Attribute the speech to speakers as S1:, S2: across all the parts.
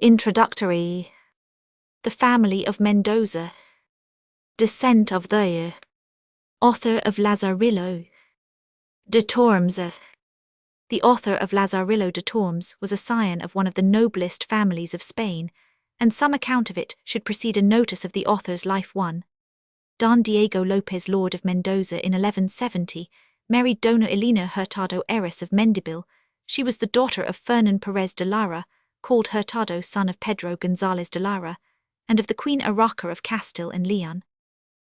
S1: Introductory. The family of Mendoza. Descent of the author of Lazarillo de Tormes. The author of Lazarillo de Tormes was a scion of one of the noblest families of Spain, and some account of it should precede a notice of the author's life. 1. Don Diego López, Lord of Mendoza in 1170, married Dona Elena Hurtado, heiress of Mendibil. She was the daughter of Fernan Perez de Lara, called Hurtado, son of Pedro González de Lara, and of the Queen Urraca of Castile and Leon.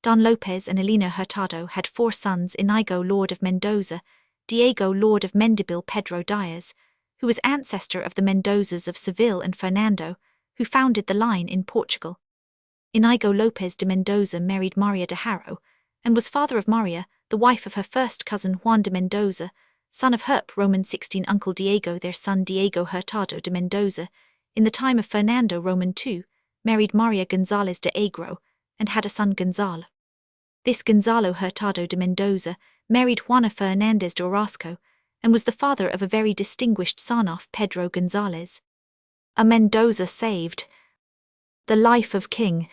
S1: Don López and Elena Hurtado had 4 sons: Inigo, Lord of Mendoza; Diego, Lord of Mendibil; Pedro Diaz, who was ancestor of the Mendozas of Seville; and Fernando, who founded the line in Portugal. Inigo López de Mendoza married Maria de Haro, and was father of Maria, the wife of her first cousin Juan de Mendoza, son of Herp Roman 16, uncle Diego. Their son Diego Hurtado de Mendoza, in the time of Fernando Roman II, married Maria González de Agro, and had a son Gonzalo. This Gonzalo Hurtado de Mendoza married Juana Fernández de Orozco, and was the father of a very distinguished Sarnoff, Pedro González. A Mendoza saved. The life of King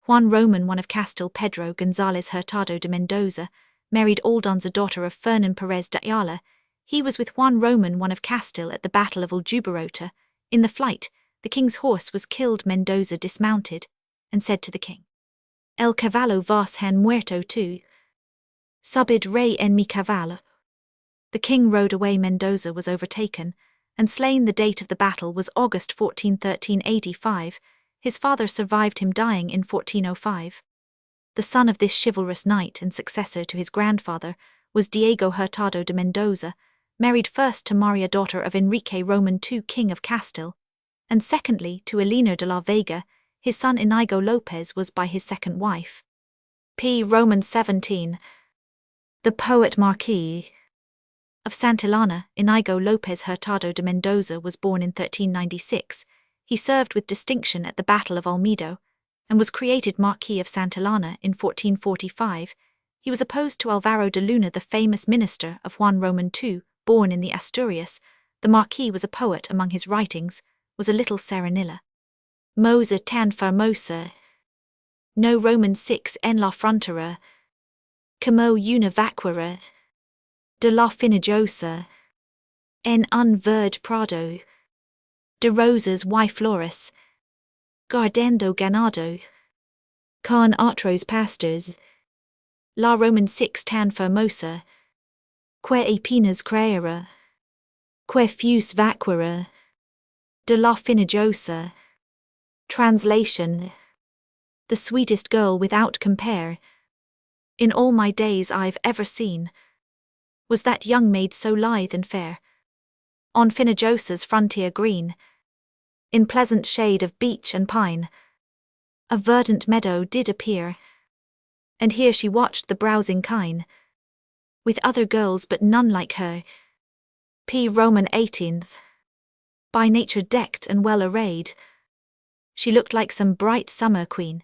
S1: Juan Roman, one of Castile. Pedro González Hurtado de Mendoza married Aldonza, daughter of Fernan Perez de Ayala. He was with Juan Roman, one of Castile, at the Battle of Aljubarrota. In the flight, the king's horse was killed. Mendoza dismounted, and said to the king, El cavallo vas han muerto tu. Subid rey en mi cavallo. The king rode away. Mendoza was overtaken and slain. The date of the battle was August 14, 1385. His father survived him, dying in 1405. The son of this chivalrous knight and successor to his grandfather was Diego Hurtado de Mendoza, married first to Maria, daughter of Enrique Roman II, king of Castile, and secondly to Elena de la Vega. His son Inigo López was by his second wife. P. Roman 17. The poet Marquis of Santillana, Inigo López Hurtado de Mendoza, was born in 1396. He served with distinction at the Battle of Olmedo, and was created Marquis of Santillana in 1445. He was opposed to Alvaro de Luna, the famous minister of Juan Roman II, born in the Asturias. The Marquis was a poet. Among his writings was a little serenilla. Mosa tan famosa. No Roman 6 en la frontera. Como una vaquera. De la finijosa. En un verde prado. De rosas y flores. Gardendo ganado. Con otros pastors. La Roman 6 tan famosa. Que apenas creera. Que fus vaquera. De la finijosa. Translation. The sweetest girl without compare in all my days I've ever seen was that young maid so lithe and fair, on Finijosa's frontier green, in pleasant shade of beech and pine, a verdant meadow did appear, and here she watched the browsing kine, with other girls but none like her. P. Roman 18th. By nature decked and well arrayed, she looked like some bright summer queen,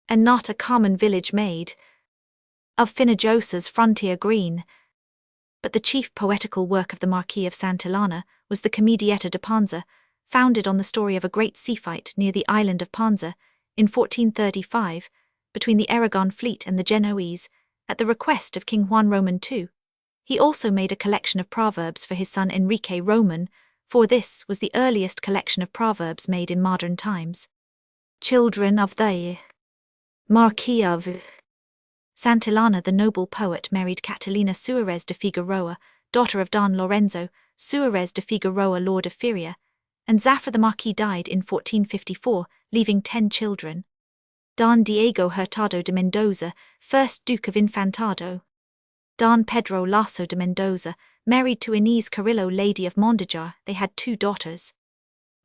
S1: and not a common village maid, of Finijosa's frontier green. But the chief poetical work of the Marquis of Santillana was the Comedietta de Ponza, founded on the story of a great sea fight near the island of Ponza, in 1435, between the Aragon fleet and the Genoese, at the request of King Juan Roman II. He also made a collection of proverbs for his son Enrique Roman, for this was the earliest collection of proverbs made in modern times. Children of the Marquis of Santillana. The noble poet married Catalina Suárez de Figueroa, daughter of Don Lorenzo Suárez de Figueroa, Lord of Feria, and Zafra the Marquis died in 1454, leaving 10 children. Don Diego Hurtado de Mendoza, 1st Duke of Infantado. Don Pedro Lasso de Mendoza, married to Inés Carrillo, Lady of Mondejar. They had 2 daughters.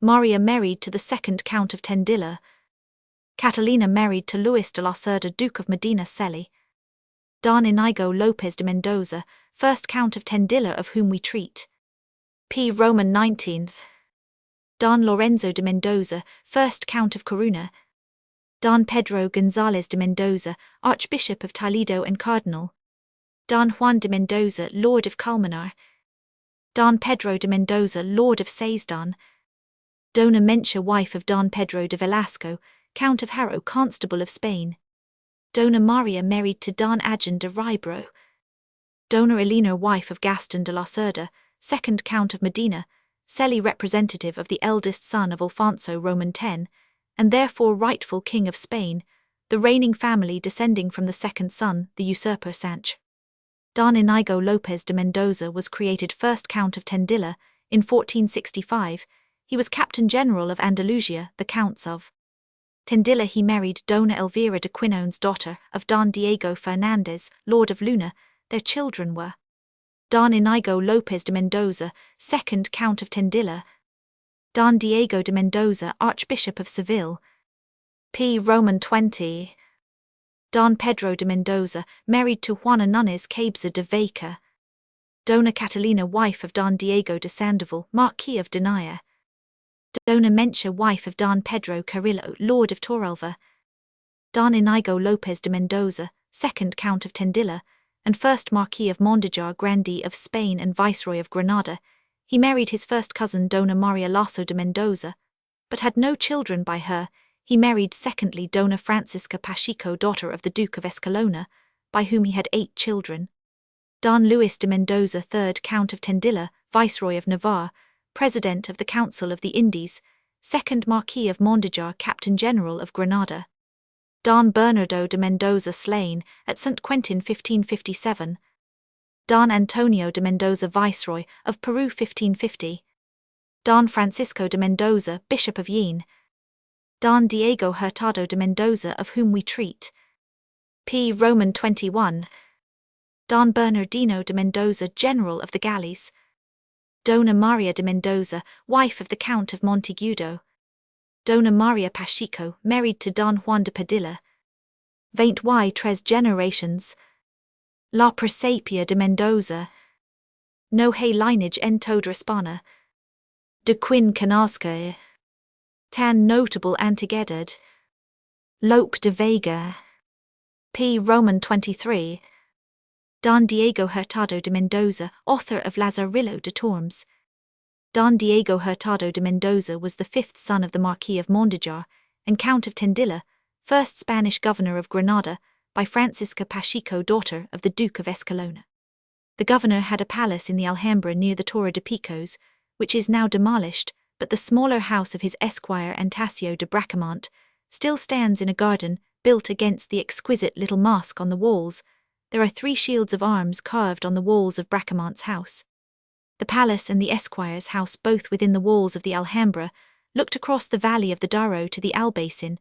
S1: Maria married to the 2nd Count of Tendilla. Catalina married to Luis de la Cerda, Duke of Medina Celi. Don Inigo López de Mendoza, 1st Count of Tendilla, of whom we treat. P. Roman 19th. Don Lorenzo de Mendoza, 1st Count of Coruna. Don Pedro González de Mendoza, Archbishop of Toledo and Cardinal. Don Juan de Mendoza, Lord of Colmenar. Don Pedro de Mendoza, Lord of Seisdon. Dona Mencha, wife of Don Pedro de Velasco, Count of Haro, Constable of Spain. Dona Maria, married to Don Agin de Ribro. Dona Elena, wife of Gaston de la Cerda, second Count of Medina, Celi, representative of the eldest son of Alfonso Roman X, and therefore rightful King of Spain, the reigning family descending from the second son, the usurper Sancho. Don Inigo Lopez de Mendoza was created first Count of Tendilla in 1465. He was Captain General of Andalusia, the Counts of Tendilla. He married Dona Elvira de Quinones, daughter of Don Diego Fernandez, Lord of Luna. Their children were Don Inigo Lopez de Mendoza, second Count of Tendilla; Don Diego de Mendoza, Archbishop of Seville; p. Roman 20. Don Pedro de Mendoza, married to Juana Nunes Cabeza de Vaca; Dona Catalina, wife of Don Diego de Sandoval, Marquis of Denia; Dona Mencha, wife of Don Pedro Carrillo, Lord of Torralva; Don Inigo Lopez de Mendoza, second Count of Tendilla, and first Marquis of Mondejar, Grandee of Spain and Viceroy of Granada. He married his first cousin Dona Maria Lasso de Mendoza, but had no children by her. He married secondly Dona Francisca Pacheco, daughter of the Duke of Escalona, by whom he had 8 children. Don Luis de Mendoza, third Count of Tendilla, Viceroy of Navarre, President of the Council of the Indies, second Marquis of Mondejar, Captain General of Granada. Don Bernardo de Mendoza, slain at St. Quentin 1557. Don Antonio de Mendoza, Viceroy of Peru 1550. Don Francisco de Mendoza, Bishop of Jaen. Don Diego Hurtado de Mendoza, of whom we treat. p. Roman 21. Don Bernardino de Mendoza, General of the Galleys. Dona Maria de Mendoza, wife of the Count of Monteagudo. Dona Maria Pacheco, married to Don Juan de Padilla. 23 generations. La Presapia de Mendoza. No hay lineage en toda Hispana. De Quin Canasca. Tan notable antigedad. Lope de Vega. p. Roman 23. Don Diego Hurtado de Mendoza, author of Lazarillo de Tormes. Don Diego Hurtado de Mendoza was the 5th son of the Marquis of Mondejar and Count of Tendilla, first Spanish governor of Granada, by Francisca Pacheco, daughter of the Duke of Escalona. The governor had a palace in the Alhambra near the Torre de Picos, which is now demolished, but the smaller house of his esquire Antasio de Bracamont still stands in a garden built against the exquisite little mosque on the walls. There are 3 shields of arms carved on the walls of Bracamont's house. The palace and the esquire's house, both within the walls of the Alhambra, looked across the valley of the Darro to the Albaycin.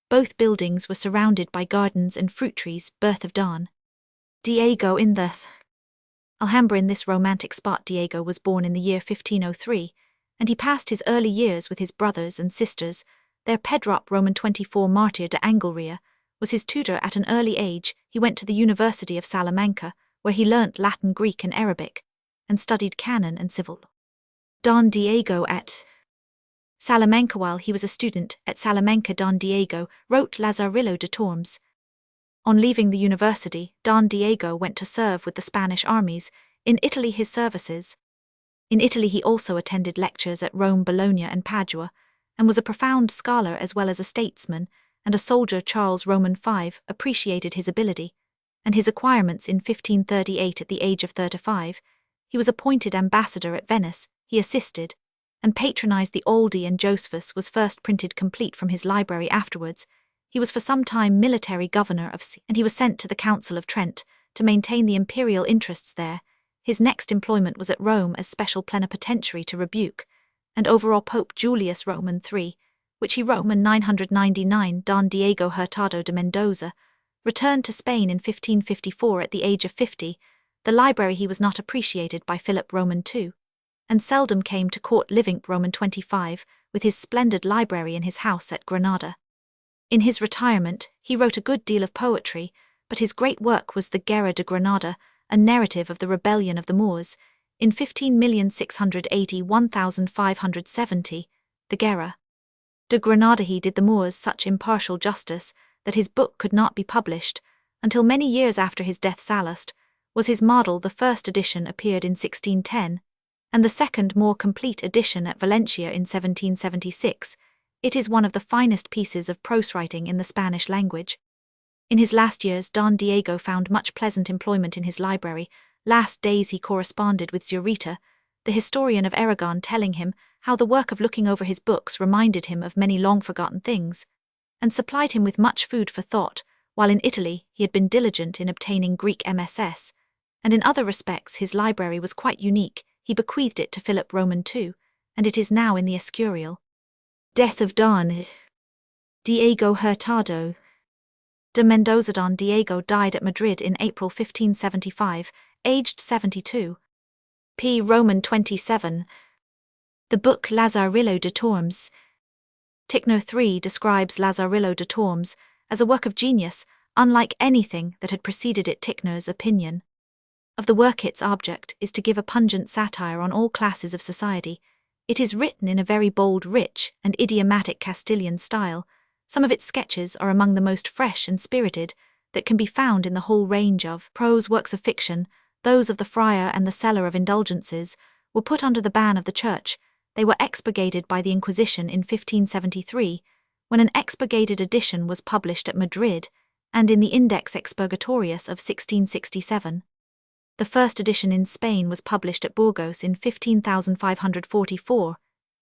S1: Both buildings were surrounded by gardens and fruit trees. Birth of Don Diego in the Alhambra. In this romantic spot Diego was born in the year 1503, and he passed his early years with his brothers and sisters. There Pedro Roman 24, martyr de Angleria, was his tutor at an early age. He went to the University of Salamanca, where he learnt Latin, Greek and Arabic, and studied canon and civil law. Don Diego at Salamanca. While he was a student at Salamanca, Don Diego wrote Lazarillo de Tormes. On leaving the university, Don Diego went to serve with the Spanish armies in Italy. His services in Italy, he also attended lectures at Rome, Bologna and Padua, and was a profound scholar as well as a statesman and a soldier. Charles Roman V appreciated his ability and his acquirements. In 1538, at the age of 35, he was appointed ambassador at Venice. He assisted and patronized the Oldie, and Josephus was first printed complete from his library. Afterwards, he was for some time military governor of C, and he was sent to the Council of Trent to maintain the imperial interests there. His next employment was at Rome as special plenipotentiary to rebuke and overawe Pope Julius Roman III, which he Roman 999. Don Diego Hurtado de Mendoza returned to Spain in 1554 at the age of 50. The library he was not appreciated by Philip Roman II, and seldom came to court. Living Roman 25, with his splendid library in his house at Granada. In his retirement, he wrote a good deal of poetry, but his great work was the Guerra de Granada, a narrative of the rebellion of the Moors, in 15,681,570, the Guerra de Granada. He did the Moors such impartial justice that his book could not be published until many years after his death. Sallust was his model. The first edition appeared in 1610. and the second more complete edition at Valencia in 1776. It is one of the finest pieces of prose writing in the Spanish language. In his last years, Don Diego found much pleasant employment in his library. Last days he corresponded with Zurita, the historian of Aragon, telling him how the work of looking over his books reminded him of many long-forgotten things, and supplied him with much food for thought. While in Italy he had been diligent in obtaining Greek MSS, and in other respects his library was quite unique. He bequeathed it to Philip Roman II, and it is now in the Escurial. Death of Don Diego Hurtado de Mendoza. Don Diego died at Madrid in April 1575, aged 72. P. Roman 27. The book Lazarillo de Tormes. Ticknor 3 describes Lazarillo de Tormes as a work of genius, unlike anything that had preceded it. Ticknor's opinion of the work, its object is to give a pungent satire on all classes of society. It is written in a very bold, rich, and idiomatic Castilian style. Some of its sketches are among the most fresh and spirited that can be found in the whole range of prose works of fiction. Those of the Friar and the Seller of Indulgences were put under the ban of the Church. They were expurgated by the Inquisition in 1573, when an expurgated edition was published at Madrid, and in the Index Expurgatorius of 1667. The first edition in Spain was published at Burgos in 15,544.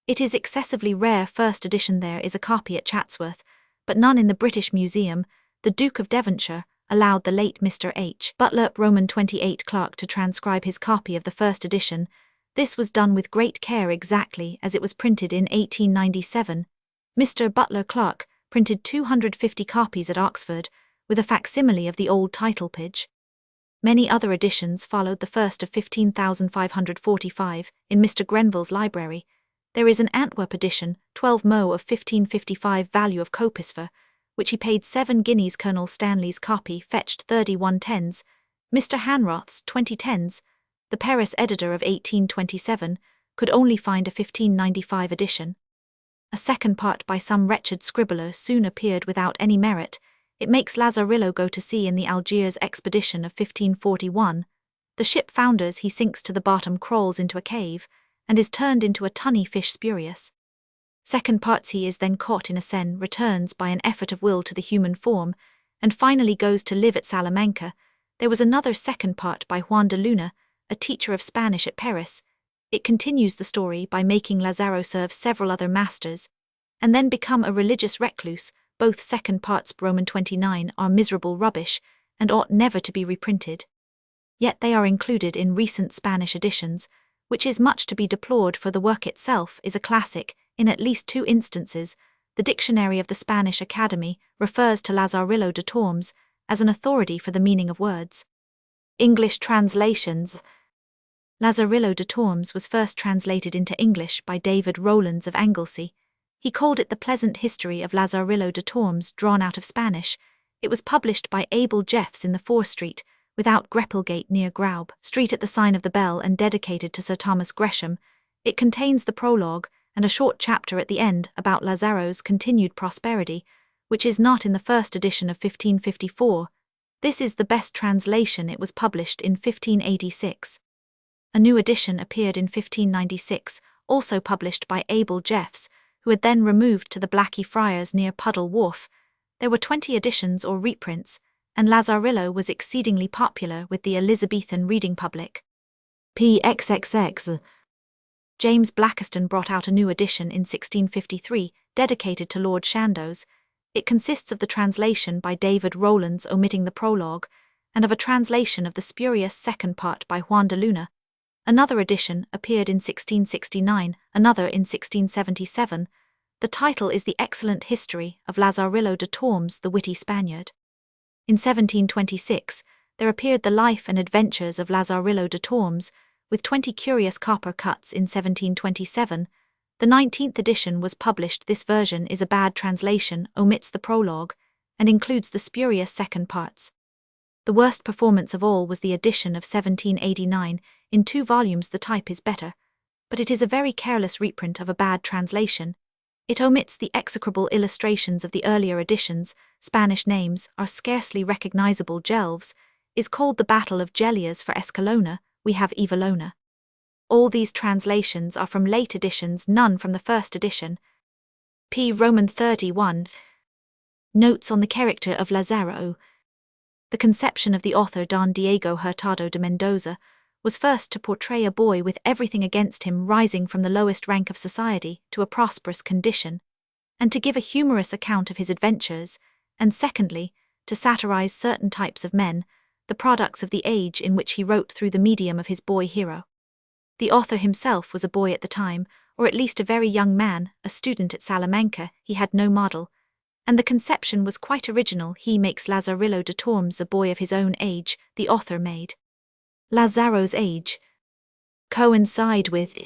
S1: It is excessively rare. First edition there is a copy at Chatsworth, but none in the British Museum. The Duke of Devonshire allowed the late Mr. H. Butler, Roman 28 Clark, to transcribe his copy of the first edition. This was done with great care, exactly as it was printed in 1897. Mr. Butler Clark printed 250 copies at Oxford, with a facsimile of the old title page. Many other editions followed the first of 15,545 in Mr. Grenville's library. There is an Antwerp edition, 12 mo of 1555 value of copisfer, which he paid 7 guineas. Colonel Stanley's copy fetched 31 tens. Mr. Hanroth's 20 tens. The Paris editor of 1827 could only find a 1595 edition. A second part by some wretched scribbler soon appeared without any merit. It makes Lazarillo go to sea in the Algiers expedition of 1541. The ship founders, he sinks to the bottom, crawls into a cave, and is turned into a tunny fish spurious. Second parts, he is then caught in a Seine, returns by an effort of will to the human form, and finally goes to live at Salamanca. There was another second part by Juan de Luna, a teacher of Spanish at Paris. It continues the story by making Lazaro serve several other masters, and then become a religious recluse. Both second parts, Roman 29, are miserable rubbish, and ought never to be reprinted. Yet they are included in recent Spanish editions, which is much to be deplored, for the work itself is a classic. In at least 2 instances, the Dictionary of the Spanish Academy refers to Lazarillo de Tormes as an authority for the meaning of words. English translations. Lazarillo de Tormes was first translated into English by David Rowlands of Anglesey. He called it The Pleasant History of Lazarillo de Tormes, drawn out of Spanish. It was published by Abel Jeffs in the 4 Street, without Greppelgate, near Graub Street, at the Sign of the Bell, and dedicated to Sir Thomas Gresham. It contains the prologue and a short chapter at the end about Lazaro's continued prosperity, which is not in the first edition of 1554. This is the best translation. It was published in 1586. A new edition appeared in 1596, also published by Abel Jeffs, who had then removed to the Blackey Friars near Puddle Wharf. There were 20 editions or reprints, and Lazarillo was exceedingly popular with the Elizabethan reading public. PXXX. James Blackiston brought out a new edition in 1653, dedicated to Lord Chandos. It consists of the translation by David Rowlands, omitting the prologue, and of a translation of the spurious second part by Juan de Luna. Another edition appeared in 1669, another in 1677. The title is The Excellent History of Lazarillo de Tormes, the Witty Spaniard. In 1726, there appeared The Life and Adventures of Lazarillo de Tormes, with 20 curious copper cuts. In 1727, the 19th edition was published. This version is a bad translation, omits the prologue, and includes the spurious second parts. The worst performance of all was the edition of 1789. In 2 volumes the type is better, but it is a very careless reprint of a bad translation. It omits the execrable illustrations of the earlier editions. Spanish names are scarcely recognizable. Gelves is called the Battle of Gelias for Escalona. We have Evalona. All these translations are from late editions, none from the first edition. P. Roman 31. Notes on the character of Lazaro. The conception of the author Don Diego Hurtado de Mendoza was first to portray a boy with everything against him rising from the lowest rank of society to a prosperous condition, and to give a humorous account of his adventures, and secondly, to satirize certain types of men, the products of the age in which he wrote through the medium of his boy hero. The author himself was a boy at the time, or at least a very young man, a student at Salamanca. He had no model, and the conception was quite original. He makes Lazarillo de Tormes a boy of his own age. The author made Lazaro's age coincide with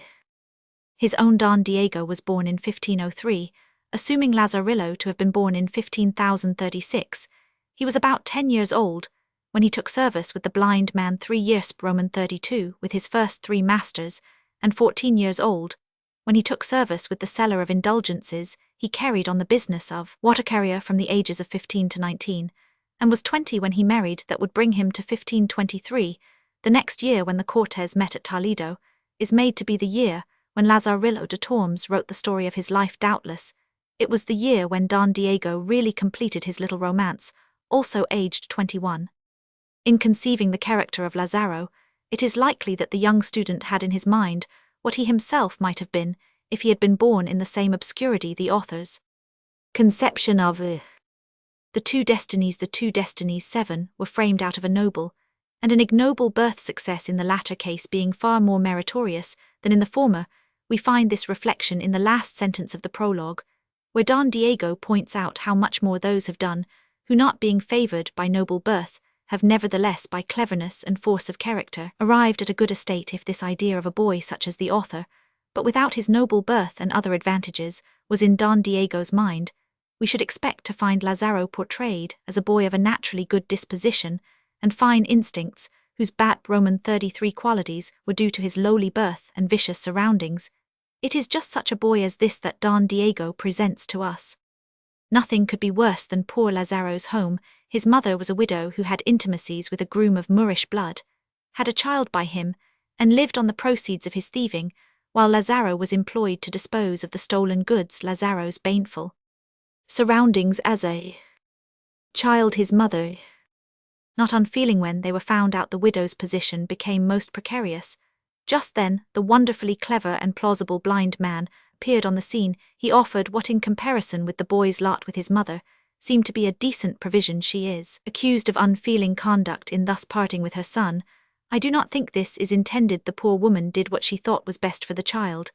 S1: his own. Don Diego was born in 1503, assuming Lazarillo to have been born in 1536. He was about 10 years old when he took service with the blind man 3 years Roman 32 with his first 3 masters, and 14 years old when he took service with the seller of indulgences. He carried on the business of water carrier from the ages of 15 to 19, and was 20 when he married. That would bring him to 1523. The next year, when the Cortes met at Toledo, is made to be the year when Lazarillo de Tormes wrote the story of his life. Doubtless, it was the year when Don Diego really completed his little romance, also aged 21. In conceiving the character of Lazaro, it is likely that the young student had in his mind what he himself might have been if he had been born in the same obscurity. The author's conception of the two destinies 7 were framed out of a noble and an ignoble birth, success in the latter case being far more meritorious than in the former. We find this reflection in the last sentence of the prologue, where Don Diego points out how much more those have done who, not being favoured by noble birth, have nevertheless by cleverness and force of character arrived at a good estate. If this idea of a boy such as the author, but without his noble birth and other advantages, was in Don Diego's mind, we should expect to find Lazaro portrayed as a boy of a naturally good disposition and fine instincts, whose bad Roman 33 qualities were due to his lowly birth and vicious surroundings. It is just such a boy as this that Don Diego presents to us. Nothing could be worse than poor Lazaro's home. His mother was a widow who had intimacies with a groom of Moorish blood, had a child by him, and lived on the proceeds of his thieving, while Lazaro was employed to dispose of the stolen goods. Lazaro's baneful surroundings as a child, his mother not unfeeling when they were found out the widow's position became most precarious. Just then, the wonderfully clever and plausible blind man appeared on the scene. He offered what, in comparison with the boy's lot with his mother, seemed to be a decent provision. She is accused of unfeeling conduct in thus parting with her son. I do not think this is intended. The poor woman did what she thought was best for the child,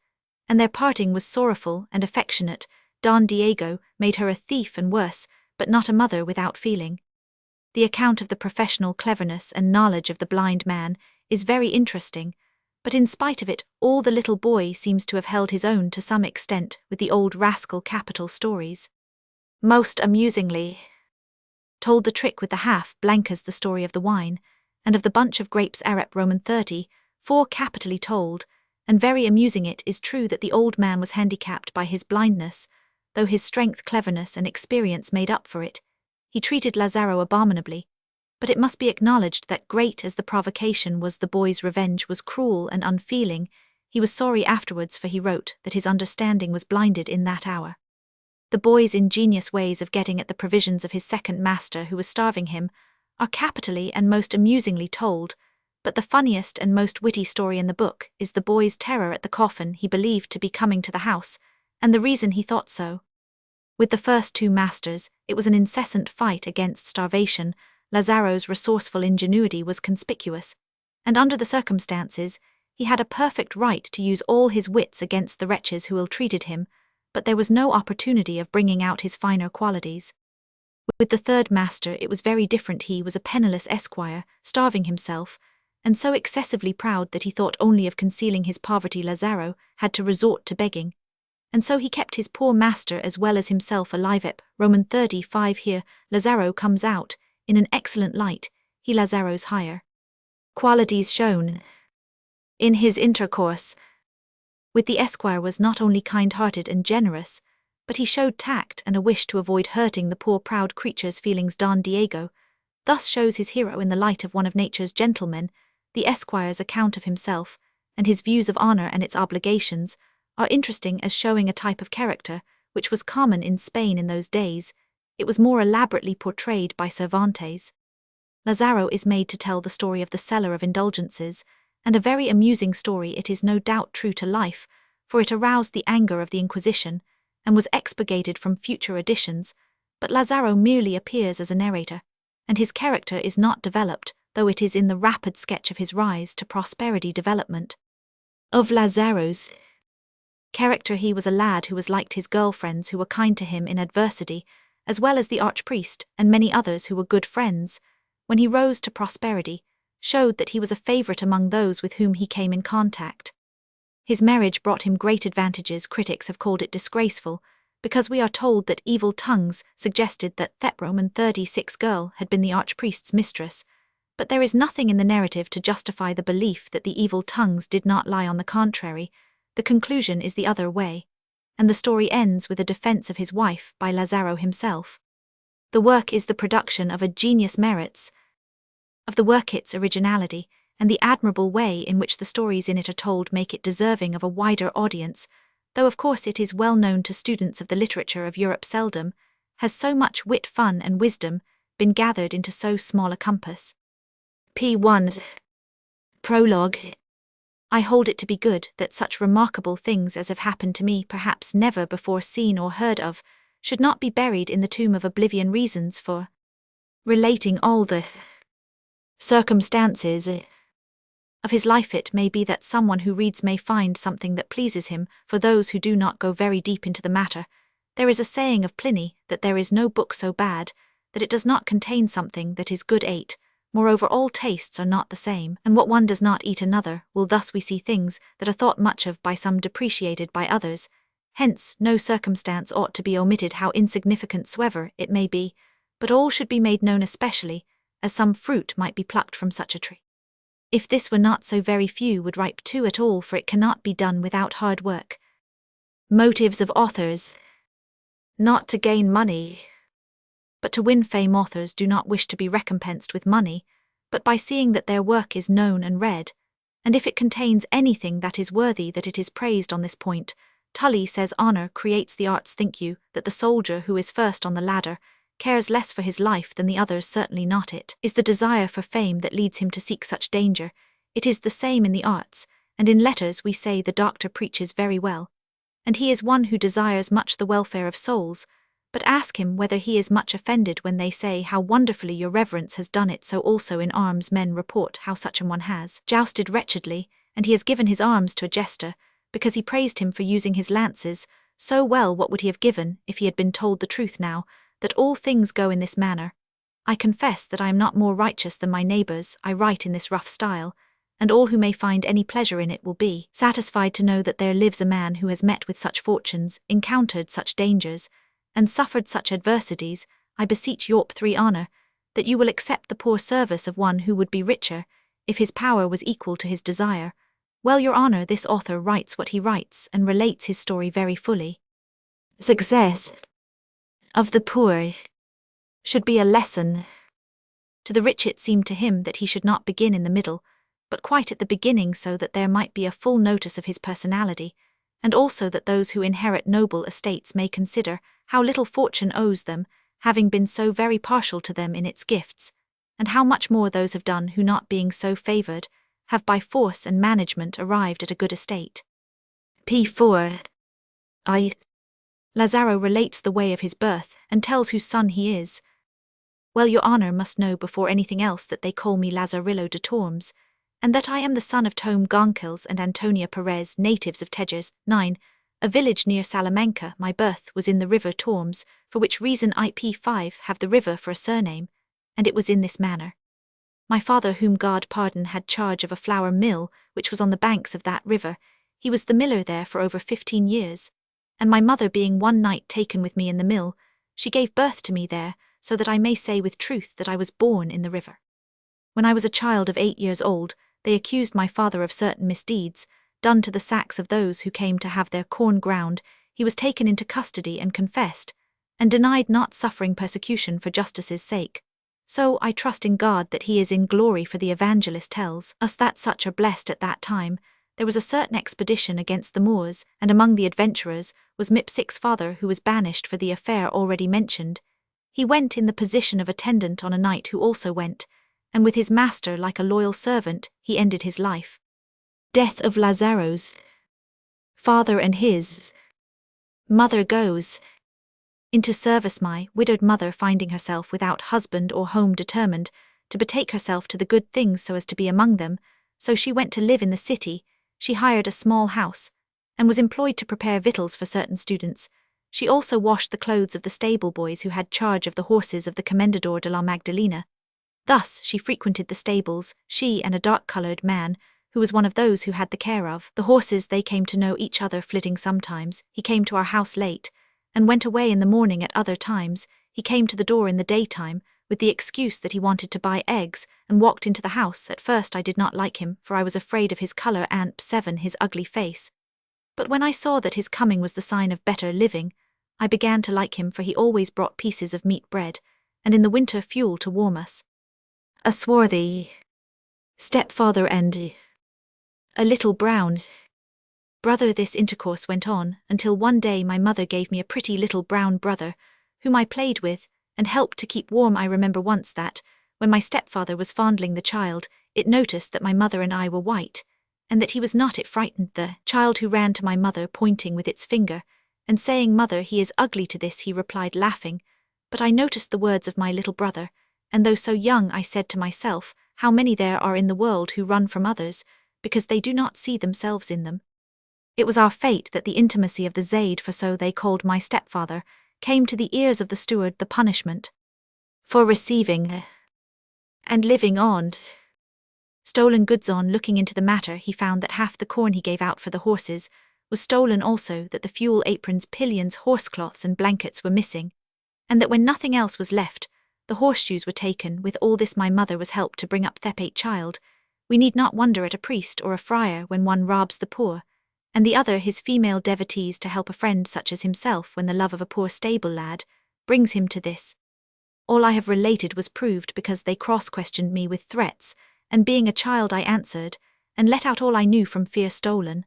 S1: and their parting was sorrowful and affectionate. Don Diego made her a thief and worse, but not a mother without feeling. The account of the professional cleverness and knowledge of the blind man is very interesting, but in spite of it all the little boy seems to have held his own to some extent with the old rascal. Capital stories. Most amusingly told the trick with the half blankers, the story of the wine, and of the bunch of grapes. Arep Roman 30, 4 capitally told, and very amusing. It is true that the old man was handicapped by his blindness, though his strength, cleverness, and experience made up for it. He treated Lazaro abominably, but it must be acknowledged that, great as the provocation was, the boy's revenge was cruel and unfeeling. He was sorry afterwards, for he wrote that his understanding was blinded in that hour. The boy's ingenious ways of getting at the provisions of his second master, who was starving him, are capitally and most amusingly told, but the funniest and most witty story in the book is the boy's terror at the coffin he believed to be coming to the house, and the reason he thought so. With the first 2 masters, it was an incessant fight against starvation. Lazaro's resourceful ingenuity was conspicuous, and under the circumstances, he had a perfect right to use all his wits against the wretches who ill-treated him, but there was no opportunity of bringing out his finer qualities. With the third master it was very different. He was a penniless esquire, starving himself, and so excessively proud that he thought only of concealing his poverty. Lazaro had to resort to begging, and so he kept his poor master as well as himself alive. Roman 35. Here, Lazaro comes out in an excellent light. He Lazaro's higher qualities shown in his intercourse with the esquire was not only kind-hearted and generous, but he showed tact and a wish to avoid hurting the poor proud creature's feelings. Don Diego thus shows his hero in the light of one of nature's gentlemen. The esquire's account of himself and his views of honor and its obligations, are interesting as showing a type of character which was common in Spain in those days. It was more elaborately portrayed by Cervantes. Lazaro is made to tell the story of the seller of indulgences, and a very amusing story it is no doubt true to life, for it aroused the anger of the Inquisition, and was expurgated from future editions, but Lazaro merely appears as a narrator, and his character is not developed, though it is in the rapid sketch of his rise to prosperity development. Of Lazaro's character, he was a lad who was liked his girlfriends who were kind to him in adversity, as well as the archpriest and many others who were good friends. When he rose to prosperity, showed that he was a favorite among those with whom he came in contact. His marriage brought him great advantages. Critics have called it disgraceful, because we are told that evil tongues suggested that Roman 36 girl had been the archpriest's mistress, but there is nothing in the narrative to justify the belief that the evil tongues did not lie. On the contrary, the conclusion is the other way, and the story ends with a defense of his wife by Lazaro himself. The work is the production of a genius merits of the work its originality, and the admirable way in which the stories in it are told make it deserving of a wider audience, though of course it is well known to students of the literature of Europe seldom has so much wit, fun and wisdom been gathered into so small a compass. P1 Prologue. I hold it to be good that such remarkable things as have happened to me, perhaps never before seen or heard of, should not be buried in the tomb of oblivion. Reasons for relating all the circumstances of his life. It may be that someone who reads may find something that pleases him. For those who do not go very deep into the matter, there is a saying of Pliny that there is no book so bad that it does not contain something that is good. 8. Moreover, all tastes are not the same, and what one does not eat another will. Thus we see things that are thought much of by some depreciated by others. Hence no circumstance ought to be omitted, how insignificant soever it may be, but all should be made known, especially as some fruit might be plucked from such a tree. If this were not so, very few would ripe too at all, for it cannot be done without hard work. Motives of authors. Not to gain money, but to win fame. Authors do not wish to be recompensed with money, but by seeing that their work is known and read, and if it contains anything that is worthy that it is praised. On this point, Tully says, honor creates the arts. Think you that the soldier who is first on the ladder cares less for his life than the others? Certainly not. It is the desire for fame that leads him to seek such danger. It is the same in the arts, and in letters we say the doctor preaches very well, and he is one who desires much the welfare of souls, but ask him whether he is much offended when they say how wonderfully your reverence has done it. So also in arms men report how such an one has jousted wretchedly, and he has given his arms to a jester, because he praised him for using his lances so well. What would he have given if he had been told the truth? Now that all things go in this manner, I confess that I am not more righteous than my neighbours. I write in this rough style, and all who may find any pleasure in it will be satisfied to know that there lives a man who has met with such fortunes, encountered such dangers, and suffered such adversities. I beseech your 3 honor that you will accept the poor service of one who would be richer if his power was equal to his desire. Well, your honor, this author writes what he writes and relates his story very fully. Success of the poor should be a lesson to the rich. It seemed to him that he should not begin in the middle, but quite at the beginning, so that there might be a full notice of his personality, and also that those who inherit noble estates may consider how little fortune owes them, having been so very partial to them in its gifts, and how much more those have done who, not being so favoured, have by force and management arrived at a good estate. P4 Lazaro relates the way of his birth, and tells whose son he is. Well, your honor must know before anything else that they call me Lazarillo de Tormes, and that I am the son of Tom Conceals and Antonia Perez, natives of Tejas. 9. A village near Salamanca. My birth was in the river Tormes, for which reason I P5 have the river for a surname, and it was in this manner. My father, whom God pardon, had charge of a flour mill which was on the banks of that river. He was the miller there for over 15 years, and my mother being one night taken with me in the mill, she gave birth to me there, so that I may say with truth that I was born in the river. When I was a child of 8 years old, they accused my father of certain misdeeds done to the sacks of those who came to have their corn ground. He was taken into custody and confessed, and denied not suffering persecution for justice's sake. So I trust in God that he is in glory, for the evangelist tells us that such are blessed at that time. there was a certain expedition against the Moors, and among the adventurers was Mipsik's father, who was banished for the affair already mentioned. He went in the position of attendant on a knight who also went, and with his master like a loyal servant, he ended his life. Death of Lazaro's father and his mother goes into service. My widowed mother, finding herself without husband or home, determined to betake herself to the good things so as to be among them, so she went to live in the city. She hired a small house, and was employed to prepare victuals for certain students. She also washed the clothes of the stable boys who had charge of the horses of the Comendador de la Magdalena. Thus she frequented the stables, she and a dark-coloured man, who was one of those who had the care of the horses. They came to know each other, flitting sometimes. He came to our house late, and went away in the morning at other times. He came to the door in the daytime, with the excuse that he wanted to buy eggs, and walked into the house. At first I did not like him, for I was afraid of his colour and his ugly face. But when I saw that his coming was the sign of better living, I began to like him, for he always brought pieces of meat bread, and in the winter fuel to warm us. A swarthy stepfather and a little brown brother. This intercourse went on until one day my mother gave me a pretty little brown brother, whom I played with and helped to keep warm. I remember once that, when my stepfather was fondling the child, it noticed that my mother and I were white, and that he was not. It frightened the child, who ran to my mother, pointing with its finger, and saying, "Mother, he is ugly." To this he replied, laughing. But I noticed the words of my little brother, and though so young, I said to myself, how many there are in the world who run from others, because they do not see themselves in them. It was our fate that the intimacy of the Zaid, for so they called my stepfather, came to the ears of the steward. The punishment for receiving and living on stolen goods. On looking into the matter, he found that half the corn he gave out for the horses was stolen, also that the fuel aprons, pillions, horsecloths and blankets were missing, and that when nothing else was left, the horseshoes were taken. With all this my mother was helped to bring up Thepate child. We need not wonder at a priest or a friar when one robs the poor, and the other his female devotees, to help a friend such as himself when the love of a poor stable lad brings him to this. All I have related was proved because they cross-questioned me with threats, and being a child I answered, and let out all I knew from fear stolen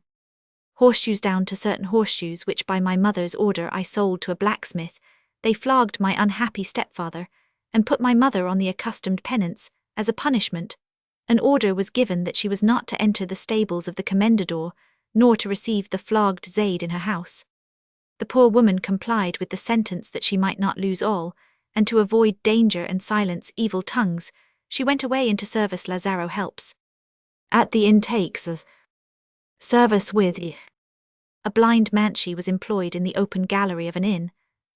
S1: horseshoes, down to certain horseshoes which by my mother's order I sold to a blacksmith. They flogged my unhappy stepfather, and put my mother on the accustomed penance. As a punishment, an order was given that she was not to enter the stables of the Comendador, nor to receive the flogged Zaid in her house. The poor woman complied with the sentence that she might not lose all, and to avoid danger and silence evil tongues, she went away into service. Lazaro helps at the inn, takes service with a blind man. She was employed in the open gallery of an inn,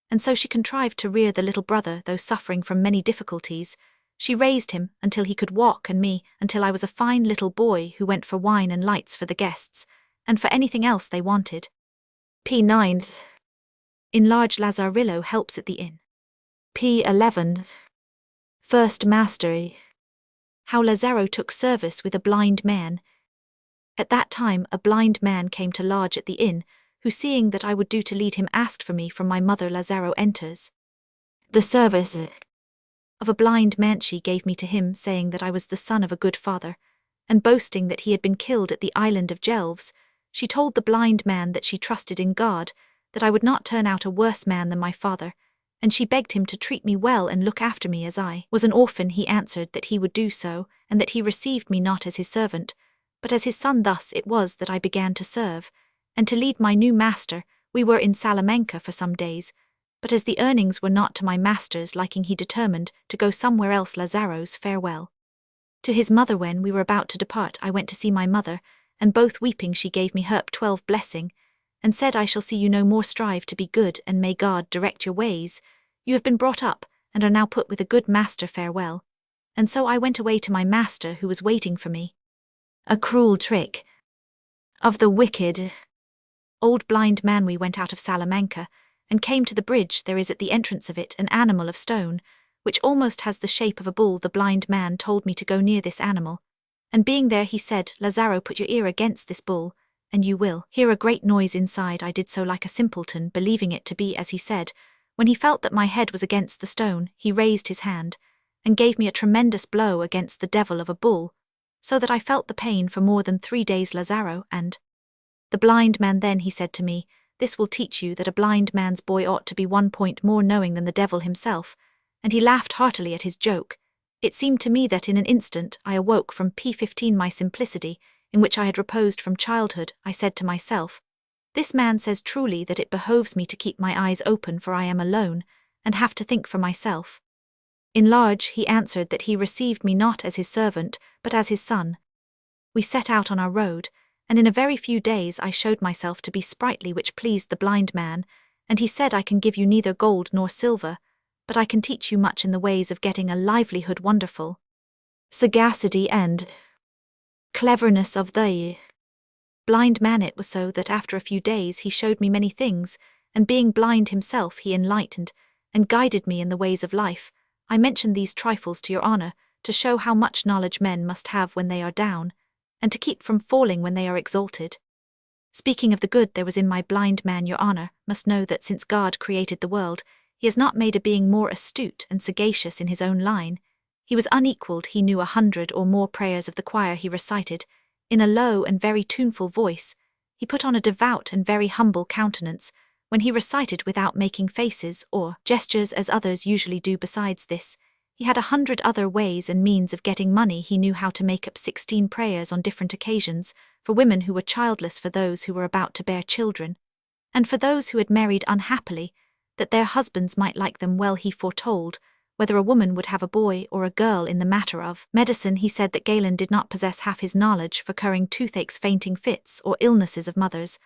S1: and so she contrived to rear the little brother. Though suffering from many difficulties, she raised him until he could walk, and me until I was a fine little boy who went for wine and lights for the guests, and for anything else they wanted. P9. Enlarged Lazarillo helps at the inn. P11. First mastery. How Lazaro took service with a blind man. At that time a blind man came to lodge at the inn, who, seeing that I would do to lead him, asked for me from my mother. Lazaro enters the service of a blind man. She gave me to him, saying that I was the son of a good father, and boasting that he had been killed at the island of Gelves. She told the blind man that she trusted in God, that I would not turn out a worse man than my father, and she begged him to treat me well and look after me as I was an orphan. He answered that he would do so, and that he received me not as his servant, but as his son. Thus it was that I began to serve, and to lead my new master. We were in Salamanca for some days, but as the earnings were not to my master's liking, he determined to go somewhere else. Lazaro's farewell to his mother. When we were about to depart, I went to see my mother, and both weeping she gave me her 12 blessing, and said, "I shall see you no more. Strive to be good, and may God direct your ways. You have been brought up, and are now put with a good master. Farewell." And so I went away to my master, who was waiting for me. A cruel trick of the wicked old blind man. We went out of Salamanca, and came to the bridge. There is at the entrance of it an animal of stone, which almost has the shape of a bull. The blind man told me to go near this animal, and being there he said, "Lazaro, put your ear against this bull, and you will hear a great noise inside." I did so like a simpleton, believing it to be as he said. When he felt that my head was against the stone, he raised his hand, and gave me a tremendous blow against the devil of a bull. so that I felt the pain for more than 3 days. Lazaro and the blind man. Then he said to me, "This will teach you that a blind man's boy ought to be 1 point more knowing than the devil himself," and he laughed heartily at his joke. It seemed to me that in an instant I awoke from P15, my simplicity, in which I had reposed from childhood. I said to myself, "This man says truly that it behoves me to keep my eyes open, for I am alone, and have to think for myself." In large, he answered that he received me not as his servant, but as his son. We set out on our road, and in a very few days I showed myself to be sprightly, which pleased the blind man, and he said, "I can give you neither gold nor silver, but I can teach you much in the ways of getting a livelihood, wonderful sagacity and cleverness of the blind man." It was so that after a few days he showed me many things, and being blind himself he enlightened and guided me in the ways of life. I mention these trifles to your honor, to show how much knowledge men must have when they are down, and to keep from falling when they are exalted. Speaking of the good there was in my blind man, your honor must know that since God created the world, he has not made a being more astute and sagacious in his own line. He was unequaled. He knew 100 or more prayers of the choir he recited, in a low and very tuneful voice. He put on a devout and very humble countenance, when he recited without making faces or gestures as others usually do. Besides this, he had 100 other ways and means of getting money. He knew how to make up 16 prayers on different occasions, for women who were childless, for those who were about to bear children, and for those who had married unhappily, that their husbands might like them well. He foretold whether a woman would have a boy or a girl. In the matter of medicine, he said that Galen did not possess half his knowledge for curing toothaches, fainting fits, or illnesses of mothers.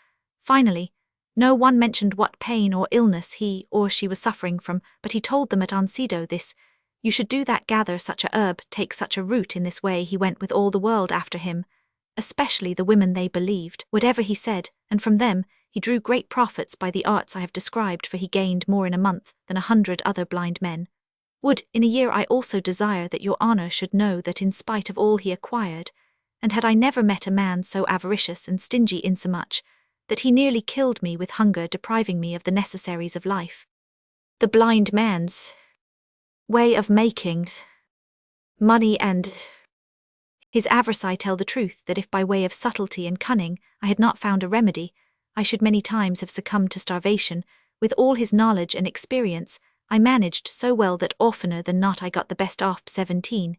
S1: Finally, no one mentioned what pain or illness he or she was suffering from, but he told them at Ancedo this: "You should do that, gather such a herb, take such a root." In this way he went with all the world after him, especially the women. They believed whatever he said, and from them he drew great profits by the arts I have described, for he gained more in a month than 100 other blind men would in a year. I also desire that your honor should know that in spite of all he acquired, and had I never met a man so avaricious and stingy, insomuch that he nearly killed me with hunger, depriving me of the necessaries of life. The blind man's way of making money and his avarice. I tell the truth that if by way of subtlety and cunning I had not found a remedy, I should many times have succumbed to starvation. With all his knowledge and experience, I managed so well that oftener than not I got the best off. 17.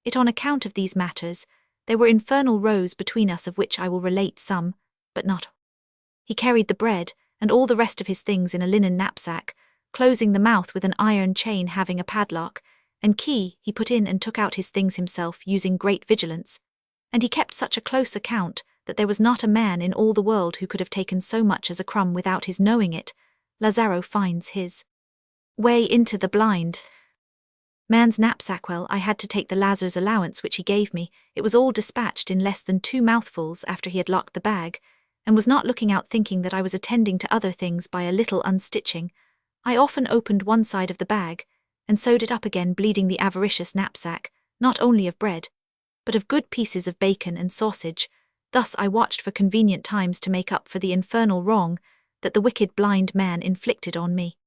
S1: It on account of these matters, there were infernal rows between us, of which I will relate some, but not. He carried the bread and all the rest of his things in a linen knapsack, closing the mouth with an iron chain having a padlock and key. He put in and took out his things himself, using great vigilance, and he kept such a close account that there was not a man in all the world who could have taken so much as a crumb without his knowing it. Lazaro finds his way into the blind man's knapsack. Well, I had to take the Lazar's allowance which he gave me. It was all dispatched in less than 2 mouthfuls after he had locked the bag, and was not looking out, thinking that I was attending to other things by a little unstitching. I often opened one side of the bag, and sewed it up again, bleeding the avaricious knapsack, not only of bread, but of good pieces of bacon and sausage. Thus I watched for convenient times to make up for the infernal wrong that the wicked blind man inflicted on me.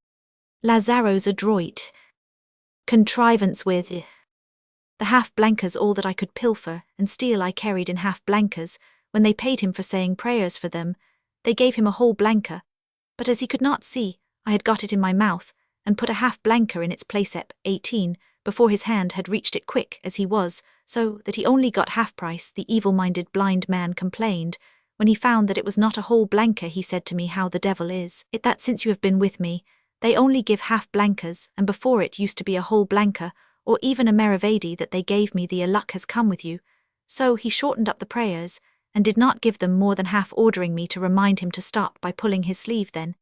S1: Lazaro's adroit contrivance with the half-blankers, all that I could pilfer and steal I carried in half-blankers. When they paid him for saying prayers for them, they gave him a whole blanker, but as he could not see, I had got it in my mouth, and put a half-blanker in its place. 18, before his hand had reached it, quick as he was, so that he only got half-price. The evil-minded blind man complained. When he found that it was not a whole blanker, he said to me, "How the devil is it that since you have been with me, they only give half-blankers, and before it used to be a whole blanker, or even a meravedi that they gave me? The luck has come with you." So he shortened up the prayers, and did not give them more than half, ordering me to remind him to stop by pulling his sleeve. Then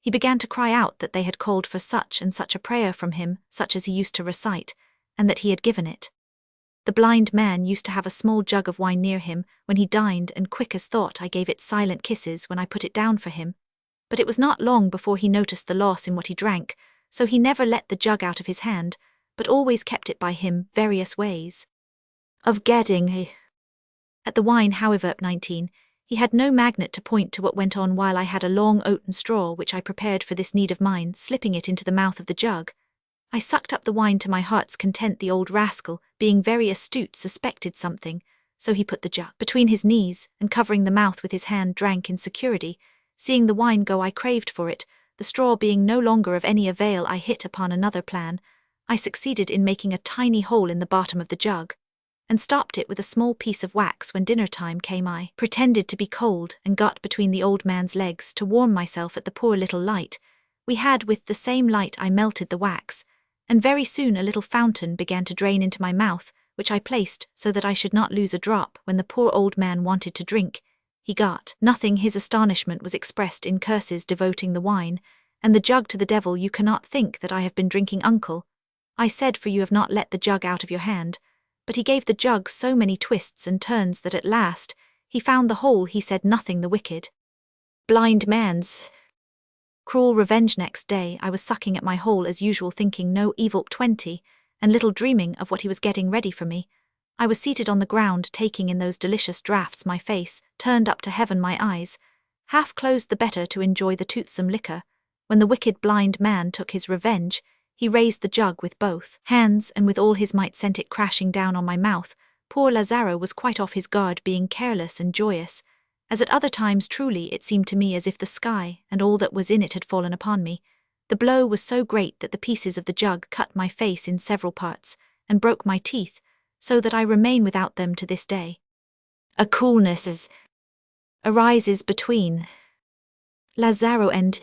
S1: he began to cry out that they had called for such and such a prayer from him, such as he used to recite, and that he had given it. The blind man used to have a small jug of wine near him when he dined, and quick as thought I gave it silent kisses when I put it down for him. But it was not long before he noticed the loss in what he drank, so he never let the jug out of his hand, but always kept it by him. Various ways of getting at the wine, however. 19. He had no magnet to point to what went on, while I had a long oaten straw which I prepared for this need of mine. Slipping it into the mouth of the jug, I sucked up the wine to my heart's content. The old rascal, being very astute, suspected something, so he put the jug between his knees, and covering the mouth with his hand drank in security. Seeing the wine go, I craved for it. The straw being no longer of any avail, I hit upon another plan. I succeeded in making a tiny hole in the bottom of the jug, and stopped it with a small piece of wax. When dinner time came, I pretended to be cold, and got between the old man's legs to warm myself at the poor little light we had. With the same light I melted the wax, and very soon a little fountain began to drain into my mouth, which I placed so that I should not lose a drop. When the poor old man wanted to drink, he got nothing. His astonishment was expressed in curses, devoting the wine and the jug to the devil. You cannot think that I have been drinking, uncle, I said, for you have not let the jug out of your hand. But he gave the jug so many twists and turns that at last he found the hole. He said nothing. The wicked blind man's cruel revenge. Next day I was sucking at my hole as usual, thinking no evil 20, and little dreaming of what he was getting ready for me. I was seated on the ground, taking in those delicious draughts, my face turned up to heaven, my eyes half closed the better to enjoy the toothsome liquor. When the wicked blind man took his revenge, he raised the jug with both hands, and with all his might sent it crashing down on my mouth. Poor Lazaro was quite off his guard, being careless and joyous, as at other times. Truly it seemed to me as if the sky and all that was in it had fallen upon me. The blow was so great that the pieces of the jug cut my face in several parts, and broke my teeth, so that I remain without them to this day. A coolness arises between Lazaro and